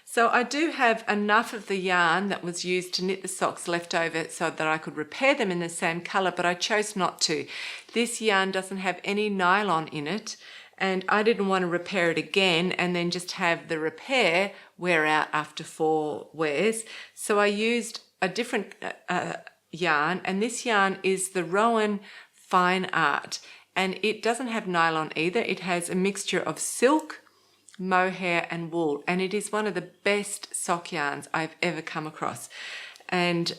So I do have enough of the yarn that was used to knit the socks left over so that I could repair them in the same colour, but I chose not to. This yarn doesn't have any nylon in it, and I didn't want to repair it again and then just have the repair wear out after 4 wears. So I used a different yarn, and this yarn is the Rowan Fine Art, and it doesn't have nylon either. It has a mixture of silk, mohair and wool, and it is one of the best sock yarns I've ever come across. And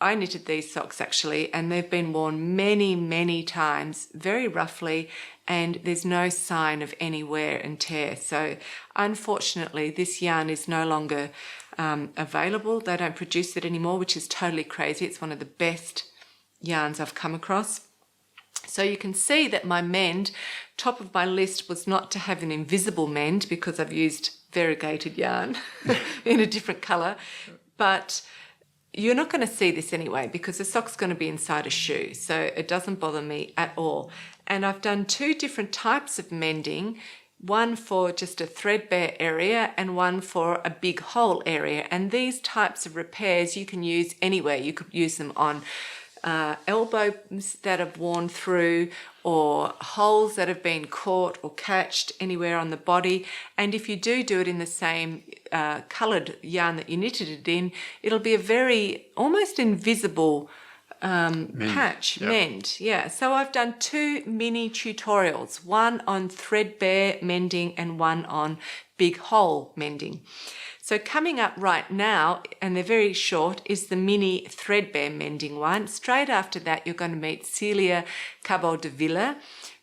I knitted these socks actually, and they've been worn many times, very roughly, and there's no sign of any wear and tear. So unfortunately this yarn is no longer available. They don't produce it anymore, which is totally crazy. It's one of the best yarns I've come across. So you can see that my mend, top of my list was not to have an invisible mend because I've used variegated yarn in a different colour. But you're not going to see this anyway because the sock's going to be inside a shoe. So it doesn't bother me at all. And I've done 2 different types of mending one for just a threadbare area and one for a big hole area. And these types of repairs you can use anywhere. You could use them on elbows that have worn through, or holes that have been caught or catched anywhere on the body. And if you do it in the same coloured yarn that you knitted it in, it'll be a very almost invisible mend. Yeah, so I've done 2 mini tutorials, one on threadbare mending and one on big hole mending. So coming up right now, and they're very short, is the mini threadbare mending one. Straight after that, you're going to meet Celia Cabot de Villa,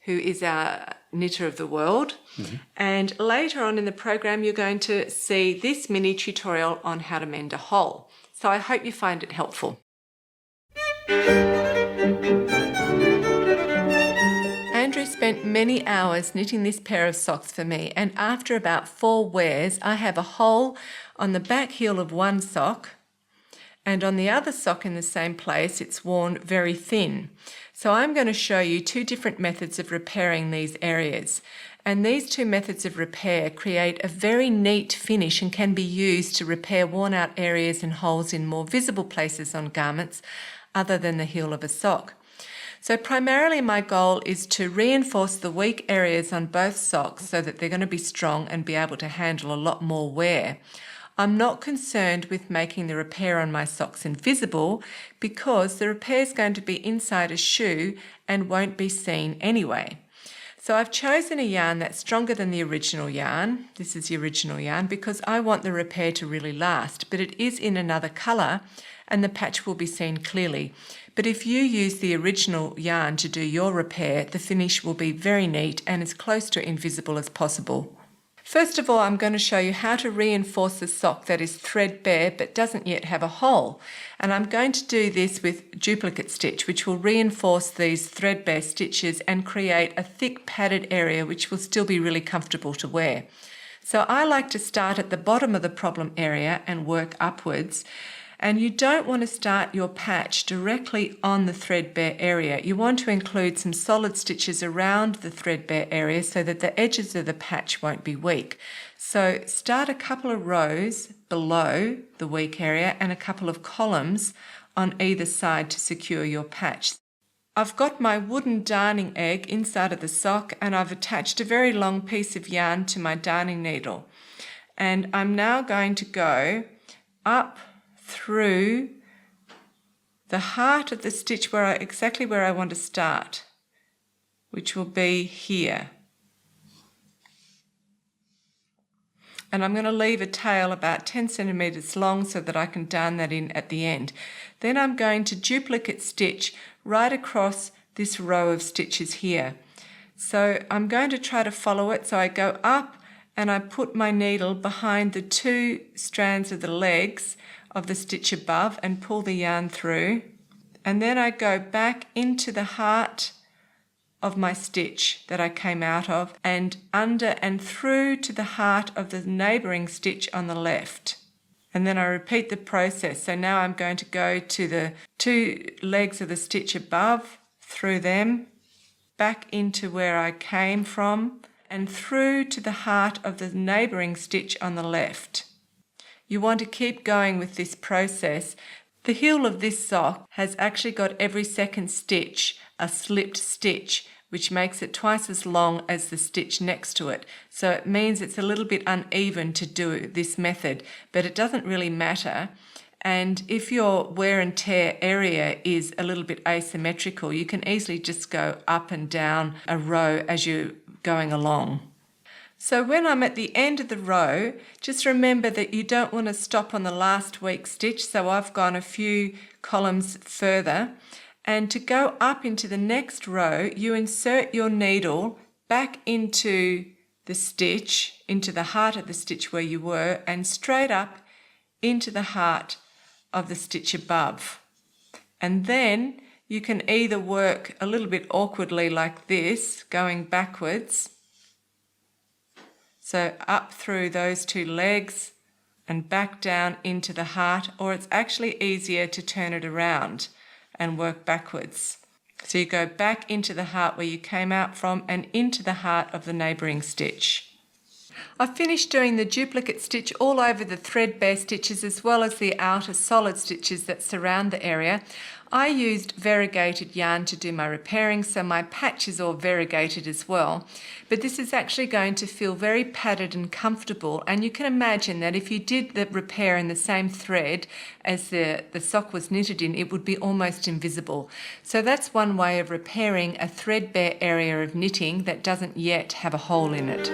who is our knitter of the world. And later on in the program, you're going to see this mini tutorial on how to mend a hole. So I hope you find it helpful. Andrew spent many hours knitting this pair of socks for me, and after about 4 wears, I have a hole on the back heel of one sock, and on the other sock in the same place, it's worn very thin. So I'm going to show you 2 different methods of repairing these areas. And these 2 methods of repair create a very neat finish and can be used to repair worn out areas and holes in more visible places on garments other than the heel of a sock. So primarily my goal is to reinforce the weak areas on both socks so that they're going to be strong and be able to handle a lot more wear. I'm not concerned with making the repair on my socks invisible because the repair is going to be inside a shoe and won't be seen anyway. So I've chosen a yarn that's stronger than the original yarn. This is the original yarn because I want the repair to really last, but it is in another colour and the patch will be seen clearly. But if you use the original yarn to do your repair, the finish will be very neat and as close to invisible as possible. First of all, I'm going to show you how to reinforce a sock that is threadbare but doesn't yet have a hole. And I'm going to do this with duplicate stitch, which will reinforce these threadbare stitches and create a thick padded area which will still be really comfortable to wear. So I like to start at the bottom of the problem area and work upwards. And you don't want to start your patch directly on the threadbare area. You want to include some solid stitches around the threadbare area so that the edges of the patch won't be weak. So start a couple of rows below the weak area and a couple of columns on either side to secure your patch. I've got my wooden darning egg inside of the sock and I've attached a very long piece of yarn to my darning needle. And I'm now going to go up through the heart of the stitch exactly where I want to start, which will be here. And I'm going to leave a tail about 10 centimetres long so that I can darn that in at the end. Then I'm going to duplicate stitch right across this row of stitches here. So I'm going to try to follow it. So I go up and I put my needle behind the 2 strands of the legs of the stitch above and pull the yarn through, and then I go back into the heart of my stitch that I came out of and under and through to the heart of the neighbouring stitch on the left, and then I repeat the process. So now I'm going to go to the 2 legs of the stitch above, through them, back into where I came from and through to the heart of the neighbouring stitch on the left. You want to keep going with this process. The heel of this sock has actually got every second stitch a slipped stitch, which makes it twice as long as the stitch next to it. So it means it's a little bit uneven to do this method, but it doesn't really matter. And if your wear and tear area is a little bit asymmetrical, you can easily just go up and down a row as you're going along. So when I'm at the end of the row, just remember that you don't want to stop on the last weak stitch. So I've gone a few columns further. And to go up into the next row, you insert your needle back into the stitch, into the heart of the stitch where you were, and straight up into the heart of the stitch above. And then you can either work a little bit awkwardly like this, going backwards, so up through those 2 legs and back down into the heart, or it's actually easier to turn it around and work backwards. So you go back into the heart where you came out from and into the heart of the neighbouring stitch. I've finished doing the duplicate stitch all over the threadbare stitches as well as the outer solid stitches that surround the area. I used variegated yarn to do my repairing, so my patch is all variegated as well. But this is actually going to feel very padded and comfortable, and you can imagine that if you did the repair in the same thread as the sock was knitted in, it would be almost invisible. So that's one way of repairing a threadbare area of knitting that doesn't yet have a hole in it.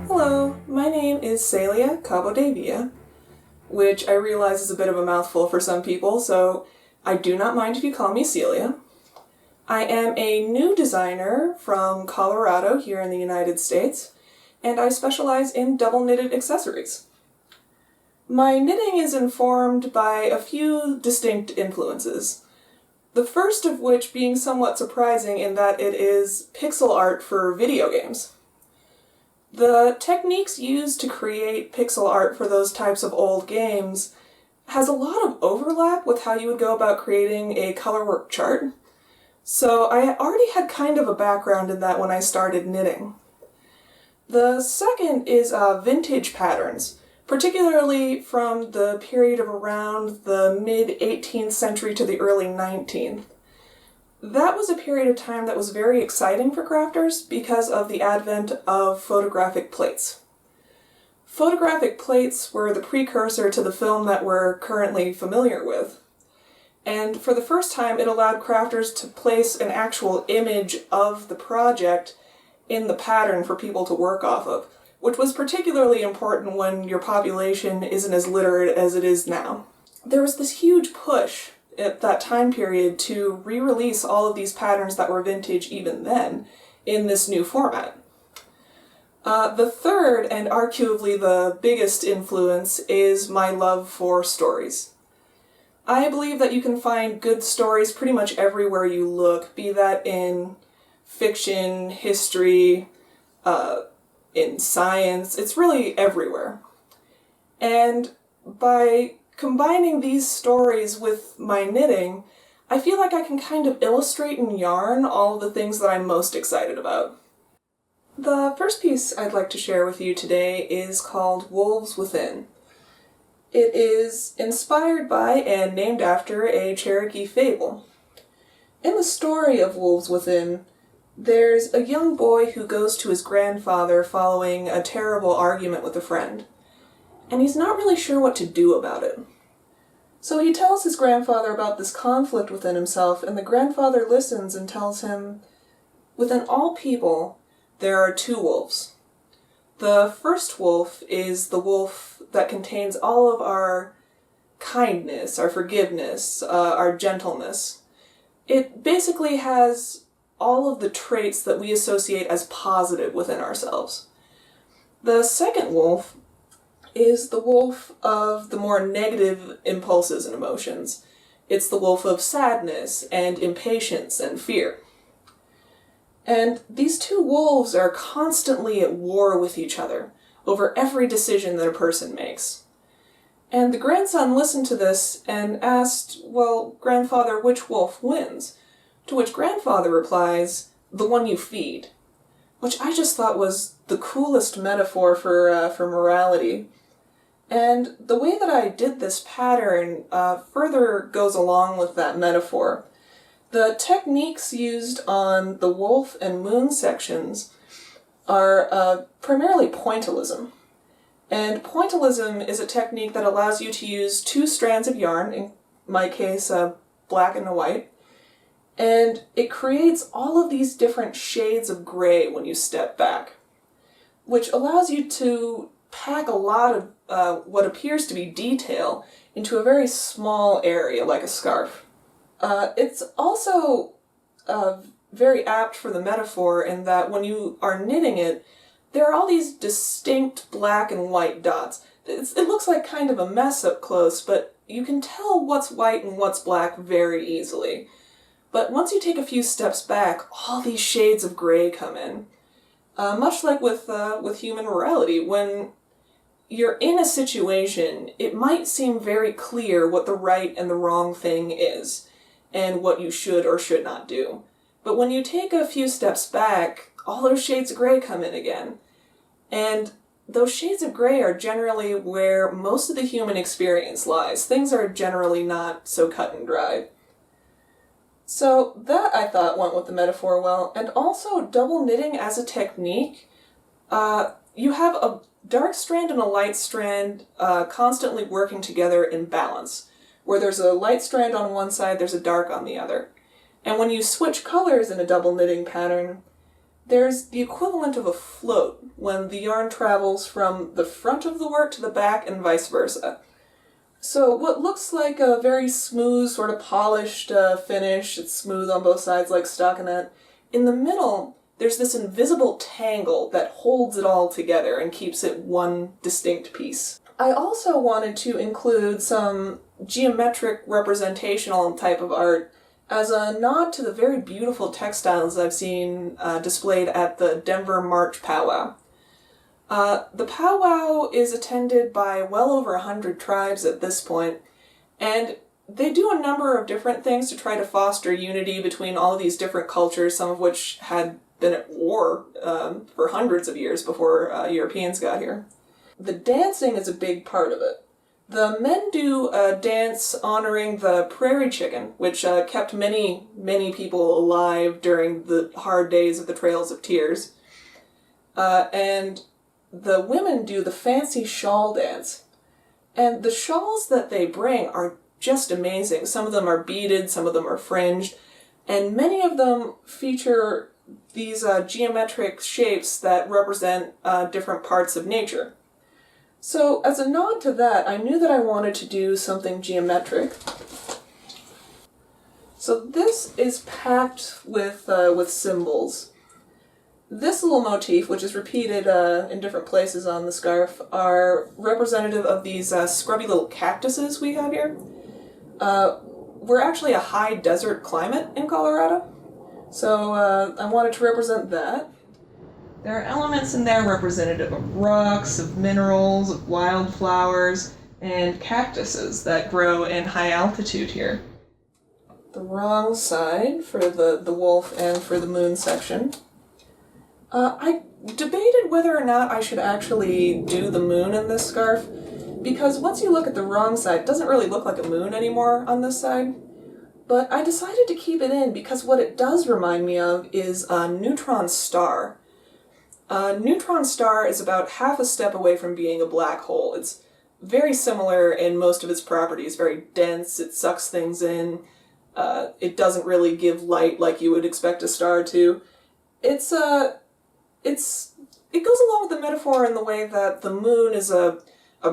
Hello, my name is Celia Cabodavia, which I realize is a bit of a mouthful for some people, so I do not mind if you call me Celia. I am a new designer from Colorado here in the United States, and I specialize in double knitted accessories. My knitting is informed by a few distinct influences. The first of which being somewhat surprising in that it is pixel art for video games. The techniques used to create pixel art for those types of old games has a lot of overlap with how you would go about creating a colorwork chart. So I already had kind of a background in that when I started knitting. The second is vintage patterns, particularly from the period of around the mid-18th century to the early 19th. That was a period of time that was very exciting for crafters because of the advent of photographic plates. Photographic plates were the precursor to the film that we're currently familiar with. And for the first time, it allowed crafters to place an actual image of the project in the pattern for people to work off of, which was particularly important when your population isn't as literate as it is now. There was this huge push at that time period to re-release all of these patterns that were vintage even then in this new format. The third, and arguably the biggest influence, is my love for stories. I believe that you can find good stories pretty much everywhere you look, be that in fiction, history, in science. It's really everywhere. And by combining these stories with my knitting, I feel like I can kind of illustrate in yarn all of the things that I'm most excited about. The first piece I'd like to share with you today is called Wolves Within. It is inspired by and named after a Cherokee fable. In the story of Wolves Within, there's a young boy who goes to his grandfather following a terrible argument with a friend, and he's not really sure what to do about it. So he tells his grandfather about this conflict within himself, and the grandfather listens and tells him, within all people, there are two wolves. The first wolf is the wolf that contains all of our kindness, our forgiveness, our gentleness. It basically has all of the traits that we associate as positive within ourselves. The second wolf is the wolf of the more negative impulses and emotions. It's the wolf of sadness and impatience and fear. And these two wolves are constantly at war with each other over every decision that a person makes. And the grandson listened to this and asked, well, grandfather, which wolf wins? To which grandfather replies, the one you feed. Which I just thought was the coolest metaphor for morality. And the way that I did this pattern further goes along with that metaphor. The techniques used on the wolf and moon sections are primarily pointillism. And pointillism is a technique that allows you to use two strands of yarn, in my case black and a white, and it creates all of these different shades of gray when you step back, which allows you to pack a lot of what appears to be detail into a very small area, like a scarf. It's also very apt for the metaphor in that when you are knitting it, there are all these distinct black and white dots it looks like kind of a mess up close, but you can tell what's white and what's black very easily. But once you take a few steps back, all these shades of gray come in. Much like with human morality, when you're in a situation, it might seem very clear what the right and the wrong thing is, and what you should or should not do. But when you take a few steps back, all those shades of gray come in again. And those shades of gray are generally where most of the human experience lies. Things are generally not so cut and dry. So that, I thought, went with the metaphor well. And also, double knitting as a technique, you have a dark strand and a light strand constantly working together in balance. Where there's a light strand on one side, there's a dark on the other. And when you switch colors in a double knitting pattern, there's the equivalent of a float when the yarn travels from the front of the work to the back and vice versa. So what looks like a very smooth, sort of polished finish, it's smooth on both sides like stockinette, in the middle there's this invisible tangle that holds it all together and keeps it one distinct piece. I also wanted to include some geometric representational type of art as a nod to the very beautiful textiles I've seen displayed at the Denver March Powwow. The powwow is attended by well over 100 tribes at this point, and they do a number of different things to try to foster unity between all of these different cultures, some of which had been at war for hundreds of years before Europeans got here. The dancing is a big part of it. The men do a dance honoring the prairie chicken, which kept many, many people alive during the hard days of the Trails of Tears. And the women do the fancy shawl dance. And the shawls that they bring are just amazing. Some of them are beaded, some of them are fringed, and many of them feature these geometric shapes that represent different parts of nature. So, as a nod to that, I knew that I wanted to do something geometric. So this is packed with symbols. This little motif, which is repeated in different places on the scarf, are representative of these scrubby little cactuses we have here. We're actually a high desert climate in Colorado, so I wanted to represent that. There are elements in there representative of rocks, of minerals, of wildflowers, and cactuses that grow in high altitude here. The wrong side for the wolf and for the moon section. I debated whether or not I should actually do the moon in this scarf, because once you look at the wrong side, it doesn't really look like a moon anymore on this side. But I decided to keep it in because what it does remind me of is a neutron star. A neutron star is about half a step away from being a black hole. It's very similar in most of its properties, very dense, it sucks things in, it doesn't really give light like you would expect a star to. It goes along with the metaphor in the way that the moon is a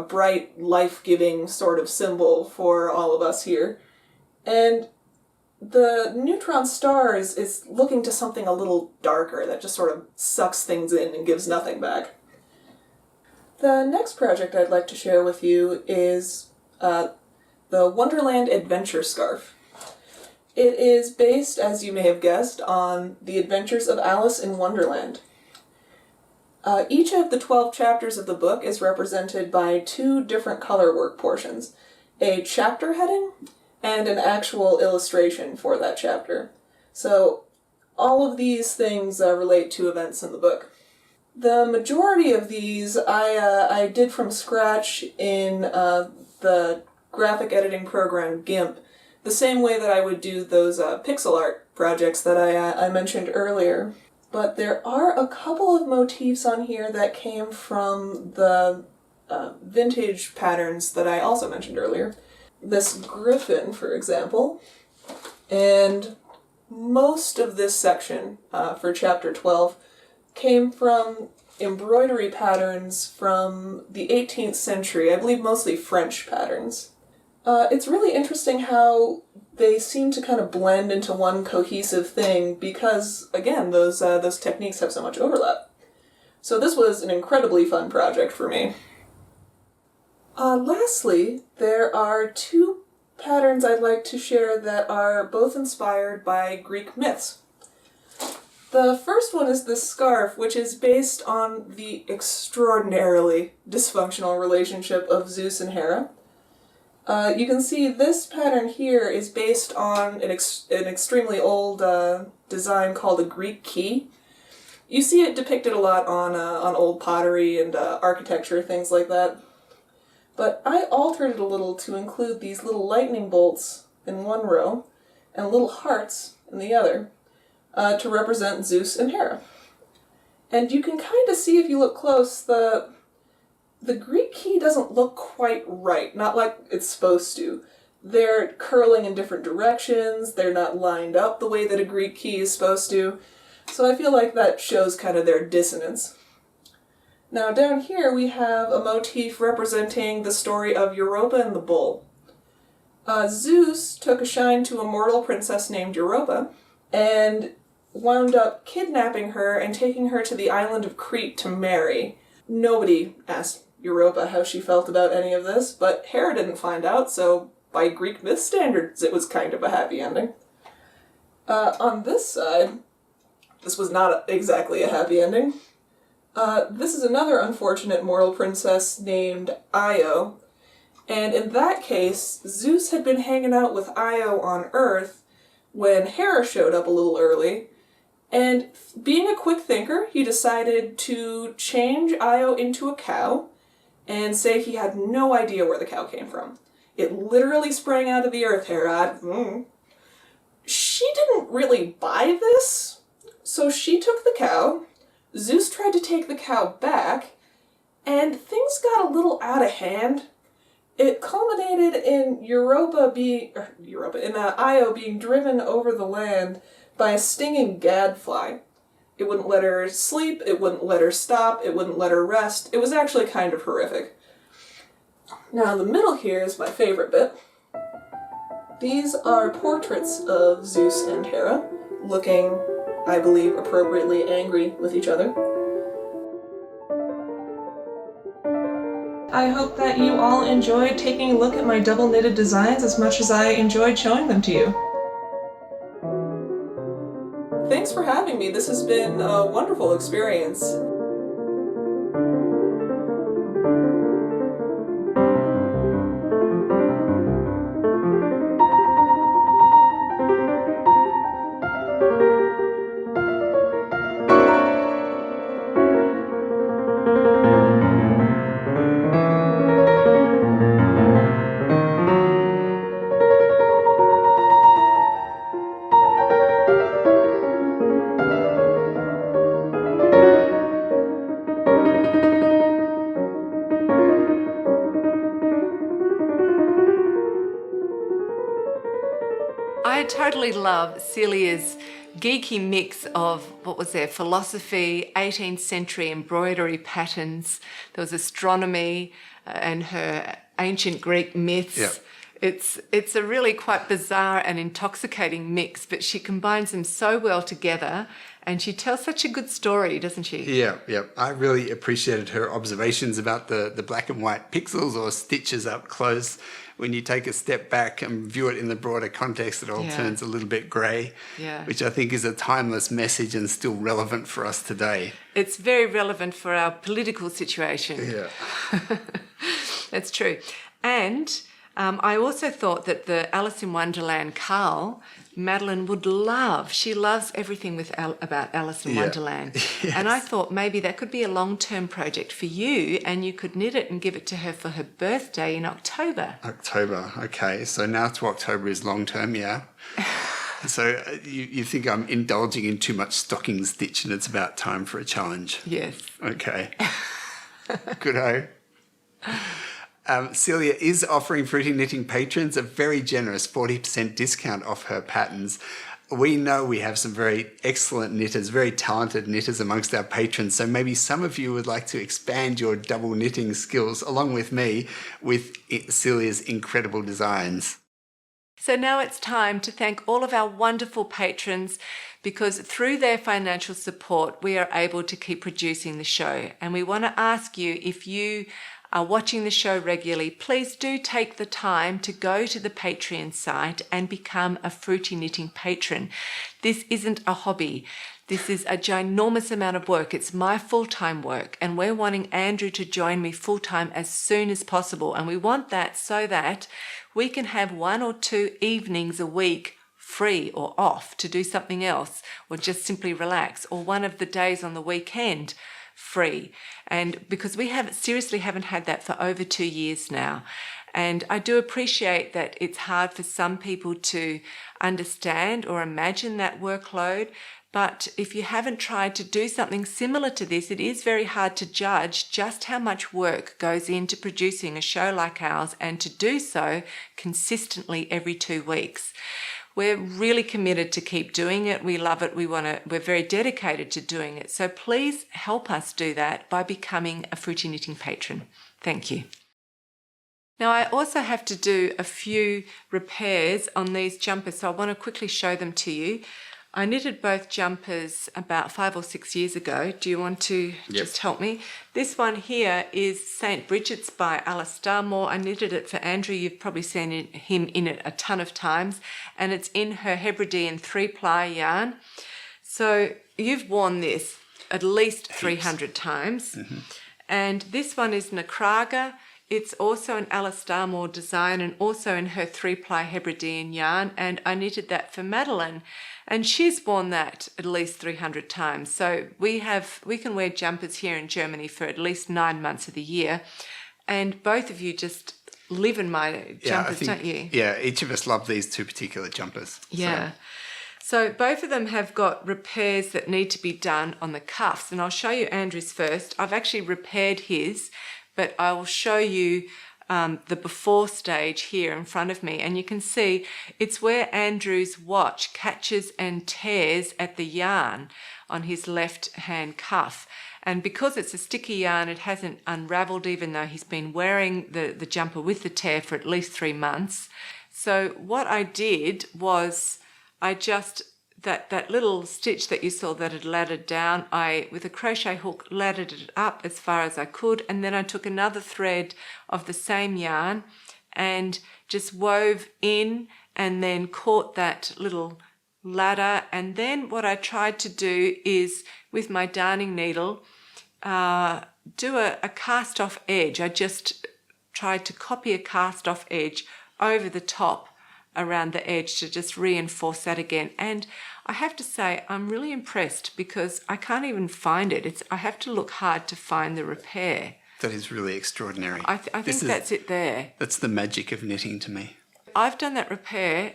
bright, life-giving sort of symbol for all of us here. And the neutron star is looking to something a little darker that just sort of sucks things in and gives nothing back. The next project I'd like to share with you is the Wonderland Adventure Scarf. It is based, as you may have guessed, on the adventures of Alice in Wonderland. Each of the 12 chapters of the book is represented by 2 different color work portions, a chapter heading and an actual illustration for that chapter. So all of these things relate to events in the book. The majority of these I did from scratch in the graphic editing program GIMP, the same way that I would do those pixel art projects that I mentioned earlier. But there are a couple of motifs on here that came from the vintage patterns that I also mentioned earlier. This griffin, for example, and most of this section for chapter 12 came from embroidery patterns from the 18th century, I believe mostly French patterns. It's really interesting how they seem to kind of blend into one cohesive thing because, again, those techniques have so much overlap. So this was an incredibly fun project for me. Lastly, there are two patterns I'd like to share that are both inspired by Greek myths. The first one is this scarf, which is based on the extraordinarily dysfunctional relationship of Zeus and Hera. You can see this pattern here is based on an extremely old design called a Greek key. You see it depicted a lot on old pottery and architecture, things like that. But I altered it a little to include these little lightning bolts in one row and little hearts in the other to represent Zeus and Hera. And you can kind of see if you look close, the Greek key doesn't look quite right, not like it's supposed to. They're curling in different directions, they're not lined up the way that a Greek key is supposed to, so I feel like that shows kind of their dissonance. Now down here we have a motif representing the story of Europa and the bull. Zeus took a shine to a mortal princess named Europa, and wound up kidnapping her and taking her to the island of Crete to marry. Nobody asked Europa how she felt about any of this, but Hera didn't find out, so by Greek myth standards, it was kind of a happy ending. On this side, this was not exactly a happy ending. This is another unfortunate mortal princess named Io, and in that case, Zeus had been hanging out with Io on Earth when Hera showed up a little early, and being a quick thinker, he decided to change Io into a cow and say he had no idea where the cow came from. It literally sprang out of the earth, Hera. She didn't really buy this, so she took the cow. Zeus tried to take the cow back, and things got a little out of hand. It culminated in Io being driven over the land by a stinging gadfly. It wouldn't let her sleep, it wouldn't let her stop, it wouldn't let her rest. It was actually kind of horrific. Now, the middle here is my favorite bit. These are portraits of Zeus and Hera, looking, I believe, appropriately angry with each other. I hope that you all enjoyed taking a look at my double knitted designs as much as I enjoyed showing them to you. Thanks for having me. This has been a wonderful experience. I totally love Celia's geeky mix of, philosophy, 18th century embroidery patterns. There was astronomy and her ancient Greek myths. Yep. It's a really quite bizarre and intoxicating mix, but she combines them so well together, and she tells such a good story, doesn't she? Yeah. I really appreciated her observations about the black and white pixels or stitches up close. When you take a step back and view it in the broader context, it all turns a little bit grey, which I think is a timeless message and still relevant for us today. It's very relevant for our political situation. Yeah. That's true. And I also thought that the Alice in Wonderland Carl, Madeline would love. She loves everything about Alice in Wonderland. Yes. And I thought maybe that could be a long-term project for you, and you could knit it and give it to her for her birthday in October. October, okay. So now to October is long-term, yeah. So you think I'm indulging in too much stocking stitch and it's about time for a challenge? Yes. Okay. Good-o. Celia is offering Fruity Knitting patrons a very generous 40% discount off her patterns. We know we have some very excellent knitters, very talented knitters amongst our patrons, so maybe some of you would like to expand your double knitting skills along with me with Celia's incredible designs. So now it's time to thank all of our wonderful patrons, because through their financial support, we are able to keep producing the show. And we want to ask you, if you are watching the show regularly, please do take the time to go to the Patreon site and become a Fruity Knitting patron. This isn't a hobby. This is a ginormous amount of work. It's my full-time work, and we're wanting Andrew to join me full-time as soon as possible. And we want that so that we can have 1 or 2 evenings a week free or off to do something else, or just simply relax, or one of the days on the weekend free. And because we seriously haven't had that for over 2 years now. And I do appreciate that it's hard for some people to understand or imagine that workload. But if you haven't tried to do something similar to this, it is very hard to judge just how much work goes into producing a show like ours, and to do so consistently every 2 weeks. We're really committed to keep doing it. We love it. We're very dedicated to doing it. So please help us do that by becoming a Fruity Knitting patron. Thank you. Now, I also have to do a few repairs on these jumpers, so I want to quickly show them to you. I knitted both jumpers about 5 or 6 years ago. Do you want to just help me? This one here is St. Bridget's by Alistair Moore. I knitted it for Andrea. You've probably seen him in it a ton of times. And it's in her Hebridean 3-ply yarn. So you've worn this at least 300 times. Mm-hmm. And this one is Nakraga. It's also an Alistair Moore design, and also in her 3-ply Hebridean yarn. And I knitted that for Madeline. And she's worn that at least 300 times. So we can wear jumpers here in Germany for at least 9 months of the year. And both of you just live in my jumpers, don't you? Yeah, each of us love these 2 particular jumpers. Yeah. So both of them have got repairs that need to be done on the cuffs. And I'll show you Andrew's first. I've actually repaired his, but I will show you the before stage here in front of me, and you can see it's where Andrew's watch catches and tears at the yarn on his left hand cuff. And because it's a sticky yarn, it hasn't unraveled, even though he's been wearing the jumper with the tear for at least 3 months. So what I did was I just that little stitch that you saw that had laddered down, I, with a crochet hook, laddered it up as far as I could, and then I took another thread of the same yarn and just wove in and then caught that little ladder. And then what I tried to do is, with my darning needle, do a cast off edge. I just tried to copy a cast off edge over the top around the edge to just reinforce that again. And I have to say, I'm really impressed because I can't even find it. I have to look hard to find the repair. That is really extraordinary. I think that's it there. That's the magic of knitting to me. I've done that repair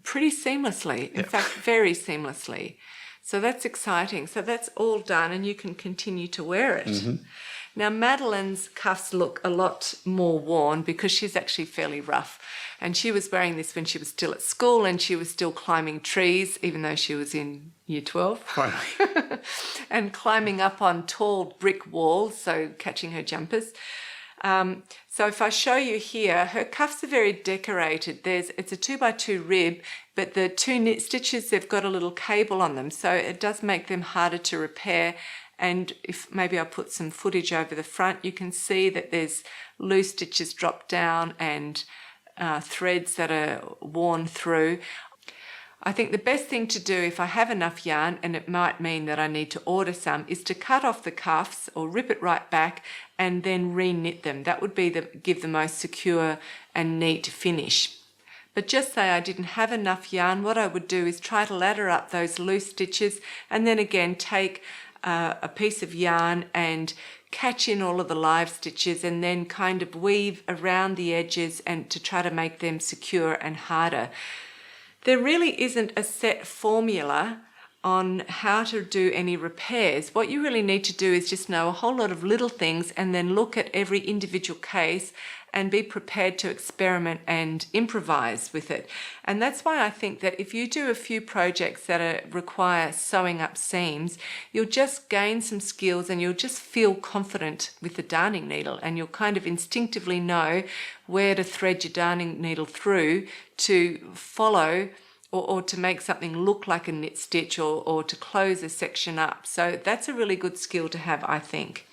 pretty seamlessly. In fact, very seamlessly. So that's exciting. So that's all done, and you can continue to wear it. Mm-hmm. Now, Madeline's cuffs look a lot more worn because she's actually fairly rough. And she was wearing this when she was still at school, and she was still climbing trees, even though she was in year 12. Finally. And climbing up on tall brick walls, so catching her jumpers. So if I show you here, her cuffs are very decorated. It's a 2x2 rib, but the 2 knit stitches, they've got a little cable on them. So it does make them harder to repair. And if maybe I'll put some footage over the front, you can see that there's loose stitches dropped down and threads that are worn through. I think the best thing to do if I have enough yarn, and it might mean that I need to order some, is to cut off the cuffs or rip it right back and then re-knit them. That would be give the most secure and neat finish. But just say I didn't have enough yarn, what I would do is try to ladder up those loose stitches and then again take a piece of yarn and catch in all of the live stitches and then kind of weave around the edges and to try to make them secure and harder. There really isn't a set formula on how to do any repairs. What you really need to do is just know a whole lot of little things and then look at every individual case and be prepared to experiment and improvise with it. And that's why I think that if you do a few projects that require sewing up seams, you'll just gain some skills and you'll just feel confident with the darning needle, and you'll kind of instinctively know where to thread your darning needle through to follow or to make something look like a knit stitch or to close a section up. So that's a really good skill to have, I think.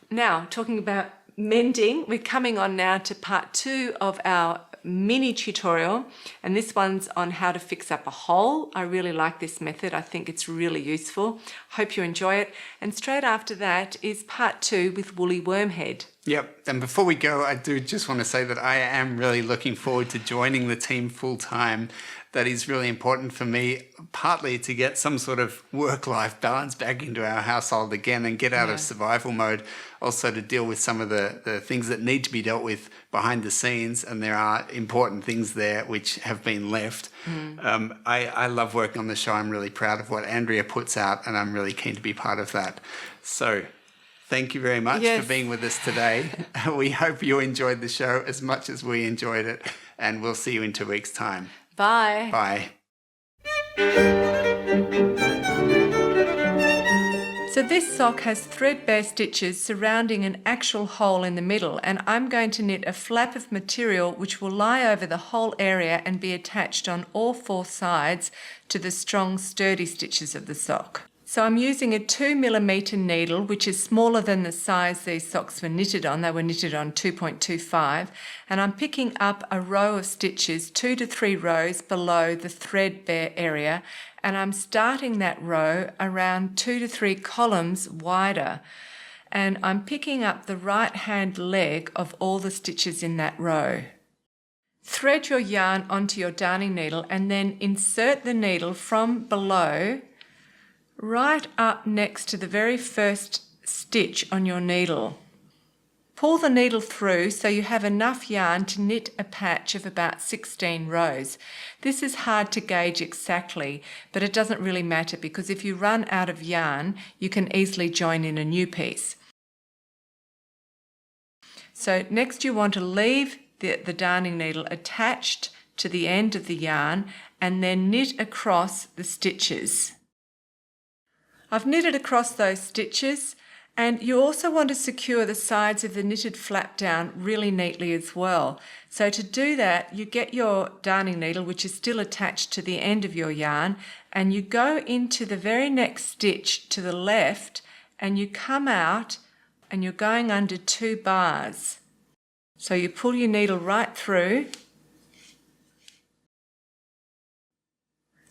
Now, talking about mending. We're coming on now to part 2 of our mini tutorial, and this one's on how to fix up a hole. I really like this method. I think it's really useful. Hope you enjoy it. And straight after that is part 2 with woolly wormhead. Yep. And before we go, I do just want to say that I am really looking forward to joining the team full time. That is really important for me, partly to get some sort of work-life balance back into our household again and get out of survival mode. Also to deal with some of the things that need to be dealt with behind the scenes. And there are important things there which have been left. I love working on the show. I'm really proud of what Andrea puts out, and I'm really keen to be part of that. So thank you very much for being with us today. We hope you enjoyed the show as much as we enjoyed it, and we'll see you in 2 weeks' time. Bye. Bye. So this sock has threadbare stitches surrounding an actual hole in the middle, and I'm going to knit a flap of material which will lie over the whole area and be attached on all 4 sides to the strong, sturdy stitches of the sock. So I'm using a 2mm needle, which is smaller than the size these socks were knitted on. They were knitted on 2.25, and I'm picking up a row of stitches, 2 to 3 rows below the threadbare area, and I'm starting that row around 2 to 3 columns wider, and I'm picking up the right hand leg of all the stitches in that row. Thread your yarn onto your darning needle and then insert the needle from below right up next to the very first stitch on your needle. Pull the needle through so you have enough yarn to knit a patch of about 16 rows. This is hard to gauge exactly, but it doesn't really matter because if you run out of yarn, you can easily join in a new piece. So next you want to leave the darning needle attached to the end of the yarn and then knit across the stitches. I've knitted across those stitches, and you also want to secure the sides of the knitted flap down really neatly as well. So to do that, you get your darning needle, which is still attached to the end of your yarn, and you go into the very next stitch to the left, and you come out and you're going under 2 bars. So you pull your needle right through.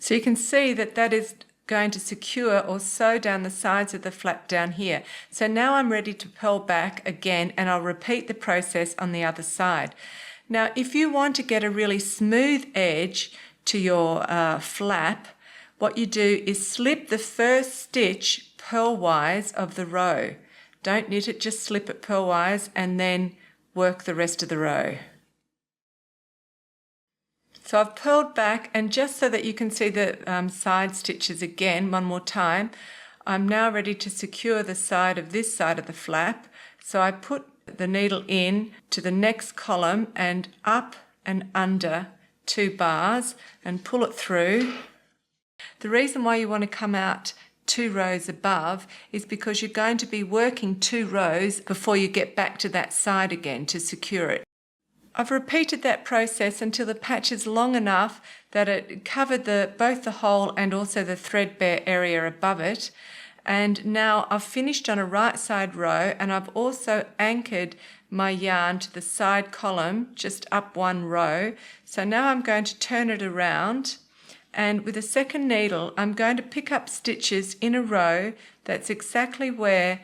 So you can see that that is going to secure or sew down the sides of the flap down here. So now I'm ready to purl back again, and I'll repeat the process on the other side. Now if you want to get a really smooth edge to your flap, what you do is slip the first stitch purlwise of the row. Don't knit it, just slip it purlwise and then work the rest of the row. So I've purled back, and just so that you can see the side stitches again one more time, I'm now ready to secure the side of this side of the flap. So I put the needle in to the next column and up and under 2 bars and pull it through. The reason why you want to come out 2 rows above is because you're going to be working 2 rows before you get back to that side again to secure it. I've repeated that process until the patch is long enough that it covered both the hole and also the threadbare area above it. And now I've finished on a right side row, and I've also anchored my yarn to the side column just up 1 row. So now I'm going to turn it around, and with a second needle I'm going to pick up stitches in a row that's exactly where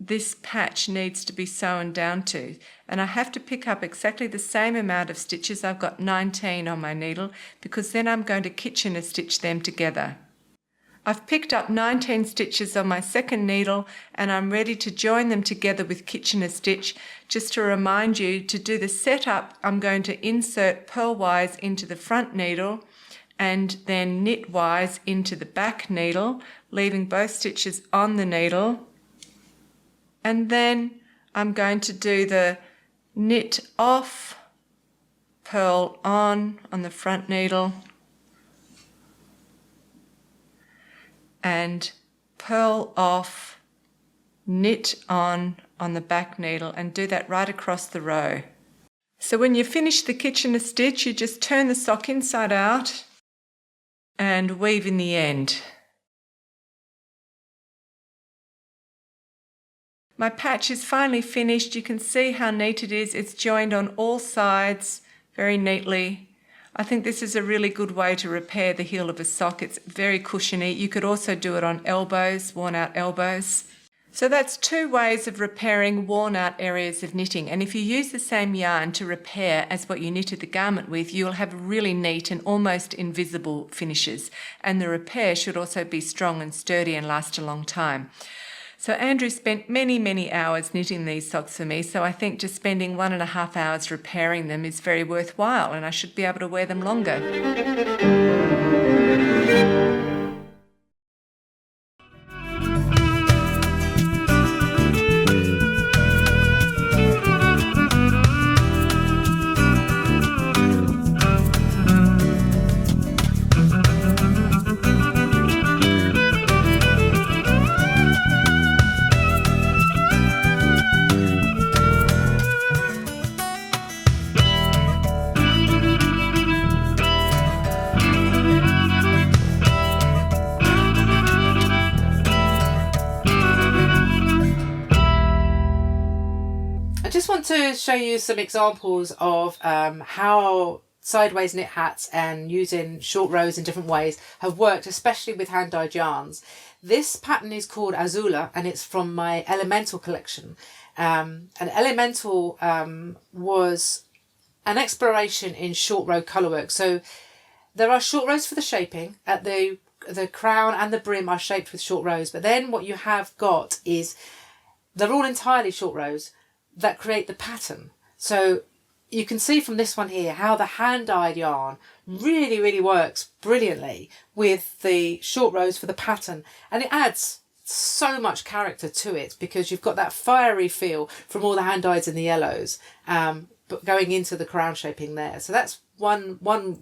this patch needs to be sewn down to, and I have to pick up exactly the same amount of stitches. I've got 19 on my needle because then I'm going to Kitchener stitch them together. I've picked up 19 stitches on my second needle, and I'm ready to join them together with Kitchener stitch. Just to remind you, to do the setup, I'm going to insert purlwise into the front needle and then knitwise into the back needle, leaving both stitches on the needle. And then I'm going to do the knit off, purl on the front needle, and purl off, knit on the back needle, and do that right across the row. So when you finish the Kitchener stitch, you just turn the sock inside out and weave in the end. My patch is finally finished. You can see how neat it is. It's joined on all sides very neatly. I think this is a really good way to repair the heel of a sock. It's very cushiony. You could also do it on elbows, worn out elbows. So that's 2 ways of repairing worn out areas of knitting. And if you use the same yarn to repair as what you knitted the garment with, you'll have really neat and almost invisible finishes. And the repair should also be strong and sturdy and last a long time. So Andrew spent many, many hours knitting these socks for me, so I think just spending 1.5 hours repairing them is very worthwhile, and I should be able to wear them longer. To show you some examples of how sideways knit hats and using short rows in different ways have worked, especially with hand-dyed yarns. This pattern is called Azula and it's from my Elemental collection. And Elemental was an exploration in short row colourwork. So there are short rows for the shaping. At the crown and the brim are shaped with short rows, but then what you have got is they're all entirely short rows that create the pattern. So you can see from this one here how the hand-dyed yarn really, really works brilliantly with the short rows for the pattern. And it adds so much character to it because you've got that fiery feel from all the hand-dyeds and the yellows, but going into the crown shaping there. So that's one way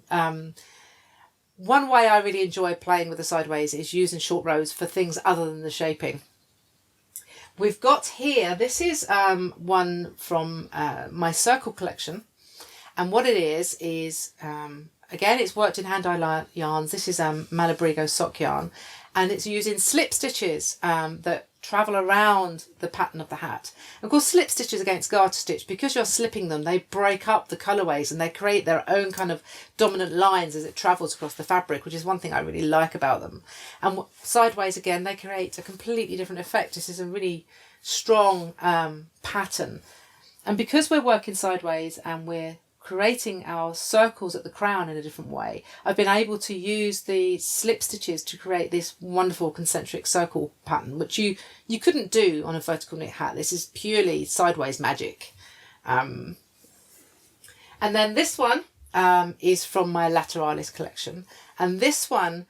I really enjoy playing with the sideways is using short rows for things other than the shaping. We've got here, this is one from my Circle collection. And what it is again, it's worked in hand-dyed yarns. This is Malabrigo sock yarn. And it's using slip stitches that travel around the pattern of the hat. Of course, slip stitches against garter stitch, because you're slipping them, they break up the colourways and they create their own kind of dominant lines as it travels across the fabric, which is one thing I really like about them. And sideways, again, they create a completely different effect. This is a really strong pattern. And because we're working sideways and we're creating our circles at the crown in a different way, I've been able to use the slip stitches to create this wonderful concentric circle pattern, which you couldn't do on a vertical knit hat. This is purely sideways magic. And then this one is from my Lateralis collection, and this one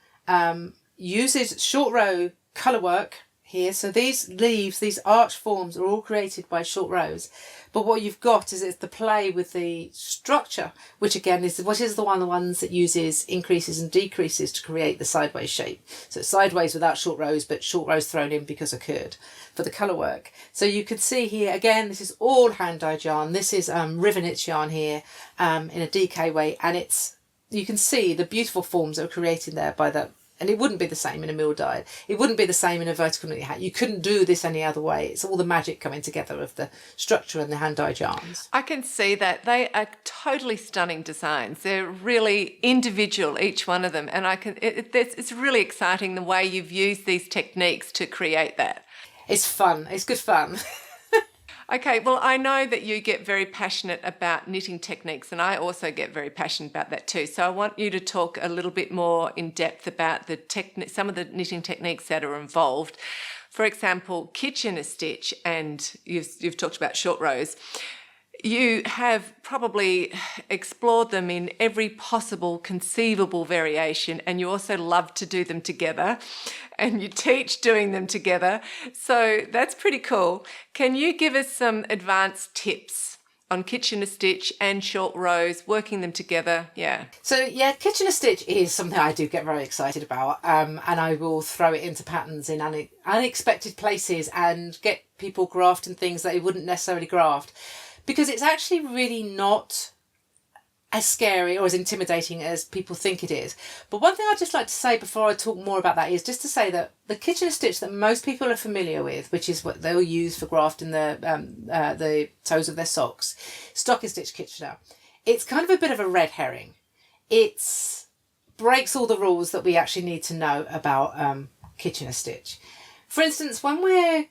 uses short row colour work here. So these leaves, these arch forms are all created by short rows. But what you've got is it's the play with the structure, which again is the ones that uses increases and decreases to create the sideways shape. So it's sideways without short rows, but short rows thrown in because I could for the colour work. So you can see here, again, this is all hand-dyed yarn. This is Rivenet's yarn here in a DK way. And you can see the beautiful forms that are created there by the. And it wouldn't be the same in a mill dyed. It wouldn't be the same in a vertical knit hat. You couldn't do this any other way. It's all the magic coming together of the structure and the hand-dyed yarns. I can see that. They are totally stunning designs. They're really individual, each one of them. And it's really exciting the way you've used these techniques to create that. It's fun. It's good fun. Okay, well, I know that you get very passionate about knitting techniques, and I also get very passionate about that too. So I want you to talk a little bit more in depth about some of the knitting techniques that are involved. For example, Kitchener stitch, and you've talked about short rows. You have probably explored them in every possible conceivable variation, and you also love to do them together, and you teach doing them together. So that's pretty cool. Can you give us some advanced tips on Kitchener stitch and short rows, working them together? Yeah. So yeah, Kitchener stitch is something I do get very excited about, and I will throw it into patterns in unexpected places and get people grafting things that they wouldn't necessarily graft. Because it's actually really not as scary or as intimidating as people think it is. But one thing I'd just like to say before I talk more about that is just to say that the Kitchener stitch that most people are familiar with, which is what they'll use for grafting the toes of their socks, stocking stitch Kitchener, it's kind of a bit of a red herring. It breaks all the rules that we actually need to know about Kitchener stitch. For instance, when we're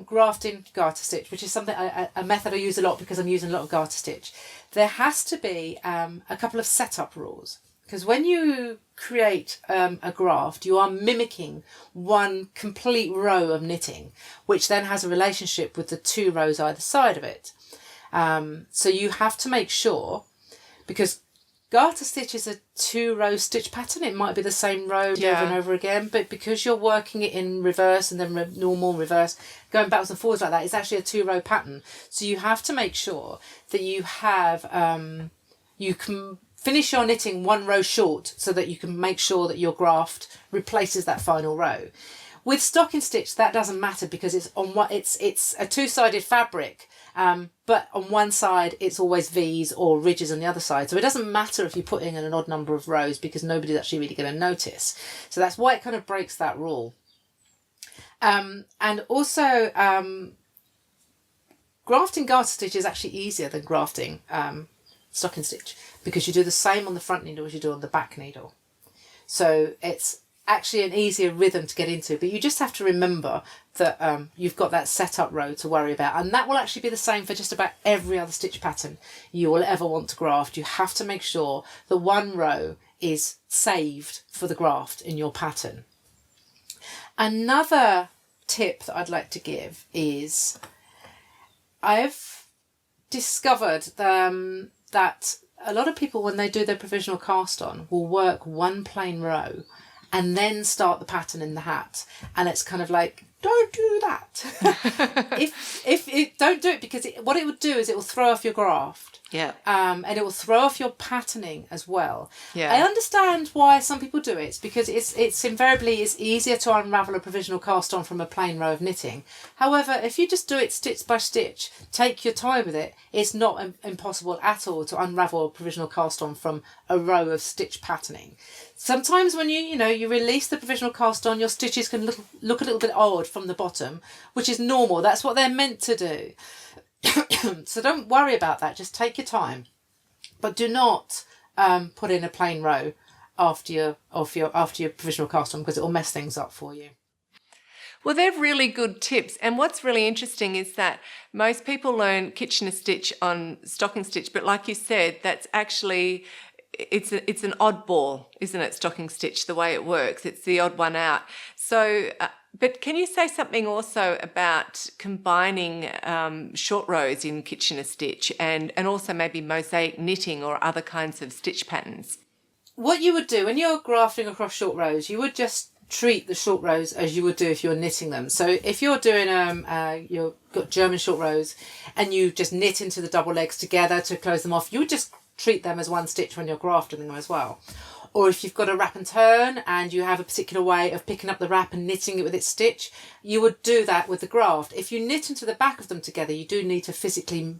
grafting garter stitch, which is something a method I use a lot because I'm using a lot of garter stitch, there has to be a couple of setup rules, because when you create a graft, you are mimicking one complete row of knitting, which then has a relationship with the 2 rows either side of it. So you have to make sure, because garter stitch is a 2-row stitch pattern. It might be the same row over and over again, but because you're working it in reverse and then normal, reverse, going backwards and forwards like that, it's actually a 2-row pattern. So you have to make sure that you have, you can finish your knitting 1 row short so that you can make sure that your graft replaces that final row. With stocking stitch, that doesn't matter because it's on what it's a 2-sided fabric. But on one side, it's always V's or ridges on the other side. So it doesn't matter if you put in an odd number of rows because nobody's actually really going to notice. So that's why it kind of breaks that rule. And also, grafting garter stitch is actually easier than grafting stocking stitch because you do the same on the front needle as you do on the back needle. So it's actually an easier rhythm to get into, but you just have to remember that you've got that setup row to worry about, and that will actually be the same for just about every other stitch pattern you will ever want to graft. You have to make sure that 1 row is saved for the graft in your pattern. Another tip that I'd like to give is I've discovered that a lot of people, when they do their provisional cast on, will work 1 plain row and then start the pattern in the hat, and it's kind of like, don't do that. Don't do it, because what it would do is it will throw off your graft. Yeah. And it will throw off your patterning as well. Yeah. I understand why some people do it, because it's invariably it's easier to unravel a provisional cast on from a plain row of knitting. However, if you just do it stitch by stitch, take your time with it, it's not impossible at all to unravel a provisional cast on from a row of stitch patterning. Sometimes when you release the provisional cast on, your stitches can look a little bit odd from the bottom, which is normal. That's what they're meant to do. So don't worry about that. Just take your time, but do not put in a plain row after your provisional cast on, because it will mess things up for you. Well, they're really good tips. And what's really interesting is that most people learn Kitchener stitch on stocking stitch, but like you said, that's actually it's an oddball, isn't it? Stocking stitch, the way it works, it's the odd one out. So. But can you say something also about combining short rows in Kitchener stitch and also maybe mosaic knitting or other kinds of stitch patterns? What you would do when you're grafting across short rows, you would just treat the short rows as you would do if you're knitting them. So if you're doing you've got German short rows and you just knit into the double legs together to close them off, you would just treat them as 1 stitch when you're grafting them as well. Or if you've got a wrap and turn and you have a particular way of picking up the wrap and knitting it with its stitch, you would do that with the graft. If you knit into the back of them together, you do need to physically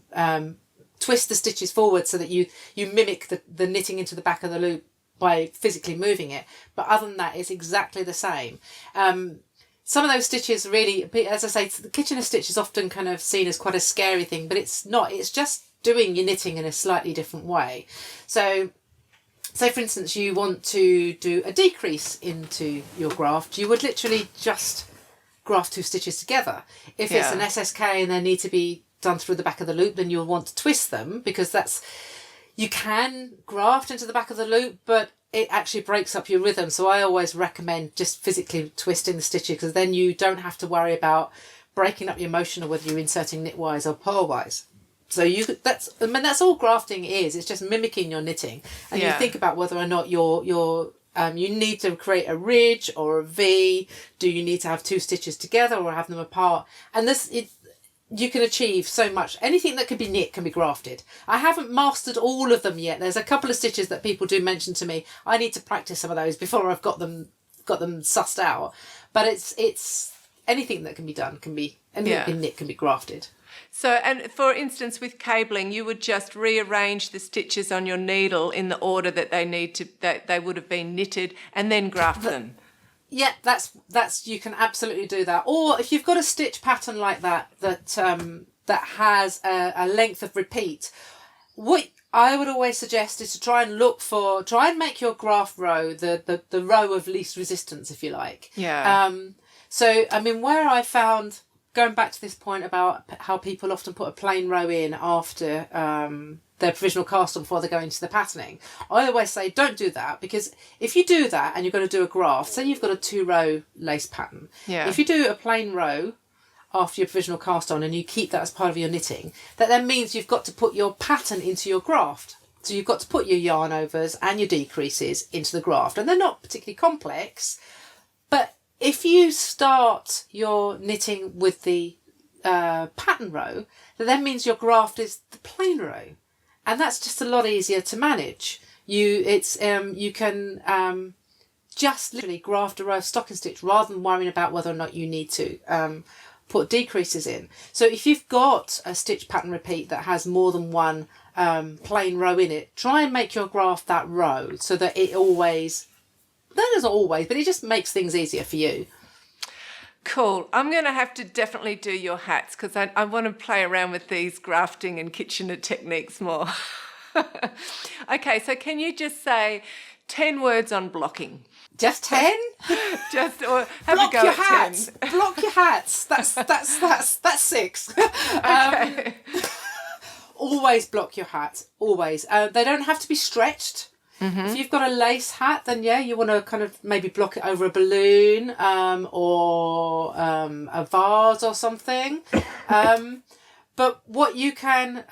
twist the stitches forward so that you mimic the knitting into the back of the loop by physically moving it. But other than that, it's exactly the same. Some of those stitches really, as I say, the Kitchener stitch is often kind of seen as quite a scary thing, but it's not. It's just doing your knitting in a slightly different way. So say, for instance, you want to do a decrease into your graft, you would literally just graft 2 stitches together. If it's an SSK and they need to be done through the back of the loop, then you'll want to twist them, because you can graft into the back of the loop, but it actually breaks up your rhythm. So I always recommend just physically twisting the stitches, because then you don't have to worry about breaking up your motion or whether you're inserting knitwise or purlwise. So that's all grafting is. It's just mimicking your knitting, and you think about whether or not you need to create a ridge or a V. Do you need to have 2 stitches together or have them apart? And you can achieve so much. Anything that can be knit can be grafted. I haven't mastered all of them yet. There's a couple of stitches that people do mention to me. I need to practice some of those before I've got them sussed out. But it's anything that can be done can be, anything that can be knit can be grafted. So, and for instance, with cabling, you would just rearrange the stitches on your needle in the order that they would have been knitted, and then graft them. Yeah, that's you can absolutely do that. Or if you've got a stitch pattern like that that has a length of repeat, what I would always suggest is to try and make your graft row the row of least resistance, if you like. Yeah. So I mean, where I found, going back to this point about how people often put a plain row in after their provisional cast on before they go into the patterning, I always say don't do that, because if you do that and you're going to do a graft, say you've got a 2-row lace pattern. Yeah. If you do a plain row after your provisional cast on and you keep that as part of your knitting, that then means you've got to put your pattern into your graft. So you've got to put your yarn overs and your decreases into the graft, and they're not particularly complex, but if you start your knitting with the pattern row, that then means your graft is the plain row, and that's just a lot easier to manage. You can just literally graft a row of stocking stitch rather than worrying about whether or not you need to put decreases in. So if you've got a stitch pattern repeat that has more than one plain row in it, try and make your graft that row so that it always. That is not always, but it just makes things easier for you. Cool. I'm going to have to definitely do your hats, because I want to play around with these grafting and Kitchener techniques more. Okay, so can you just say 10 words on blocking? Just 10? Just or have Block a go your at hats. 10. Block your hats. That's 6. Okay. Always block your hats. Always. They don't have to be stretched. Mm-hmm. If you've got a lace hat, then yeah, you want to kind of maybe block it over a balloon or a vase or something. But what you can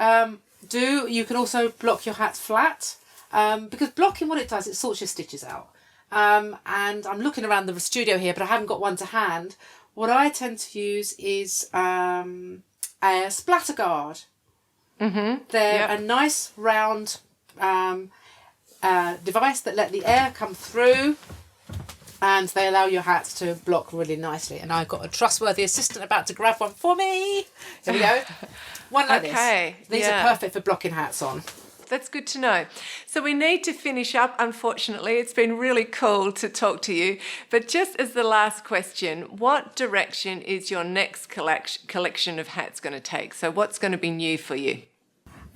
do, you can also block your hat flat, because blocking, what it does, it sorts your stitches out. And I'm looking around the studio here, but I haven't got one to hand. What I tend to use is a splatter guard. Mm-hmm. They're a nice round device that let the air come through, and they allow your hats to block really nicely. And I've got a trustworthy assistant about to grab one for me. Here we go. One like this. These are perfect for blocking hats on. That's good to know. So we need to finish up, unfortunately. It's been really cool to talk to you. But just as the last question, what direction is your next collection of hats going to take? So what's going to be new for you?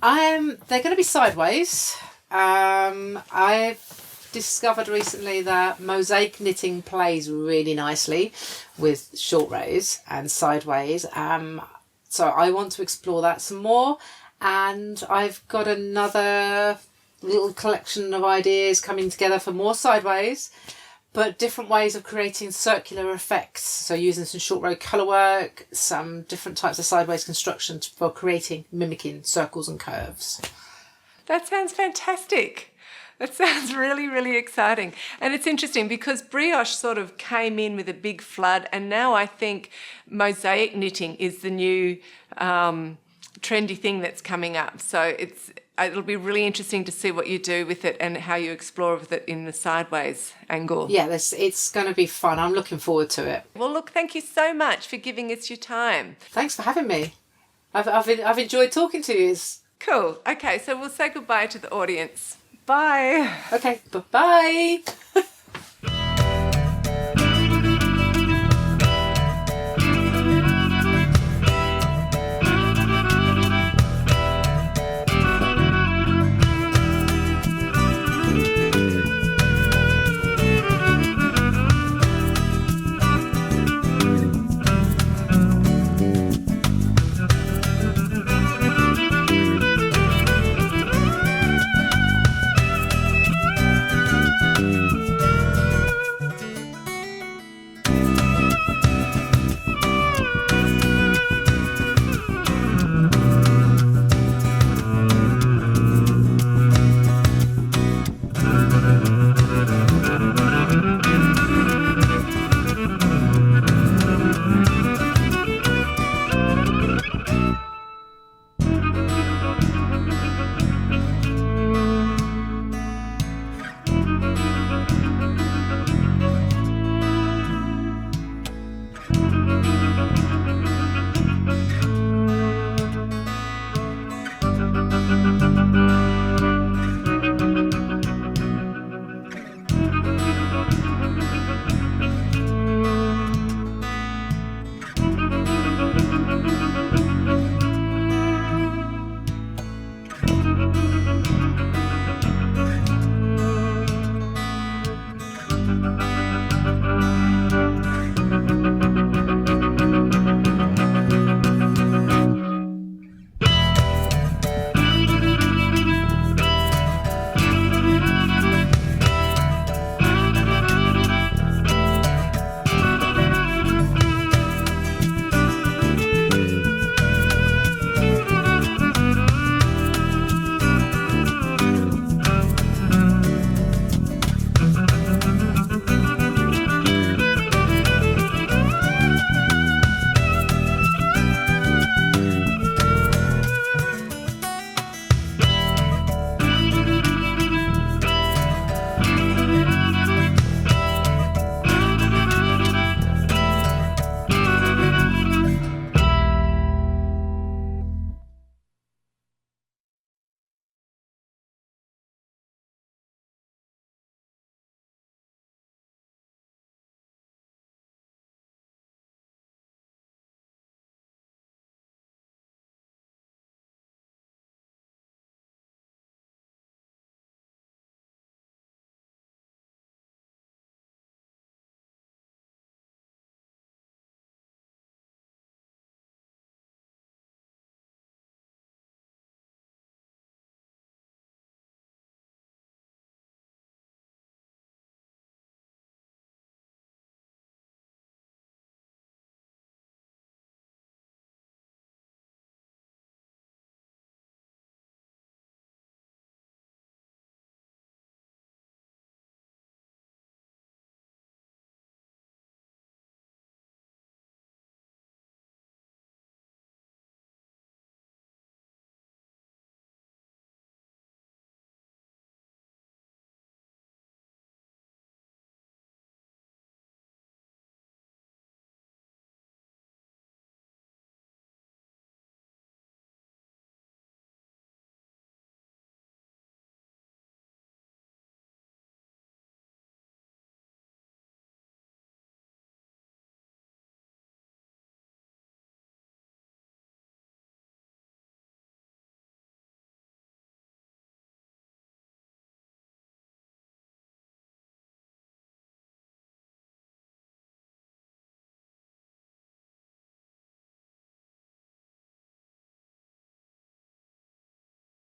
They're going to be sideways. I've discovered recently that mosaic knitting plays really nicely with short rows and sideways. So I want to explore that some more. And I've got another little collection of ideas coming together for more sideways, but different ways of creating circular effects. So using some short row colour work, some different types of sideways constructions for mimicking circles and curves. That sounds fantastic. That sounds really, really exciting. And it's interesting because brioche sort of came in with a big flood, and now I think mosaic knitting is the new trendy thing that's coming up. So it'll be really interesting to see what you do with it and how you explore with it in the sideways angle. Yeah, it's going to be fun. I'm looking forward to it. Well, look, thank you so much for giving us your time. Thanks for having me. I've enjoyed talking to you. Cool. Okay, so we'll say goodbye to the audience. Bye. Okay, bye-bye.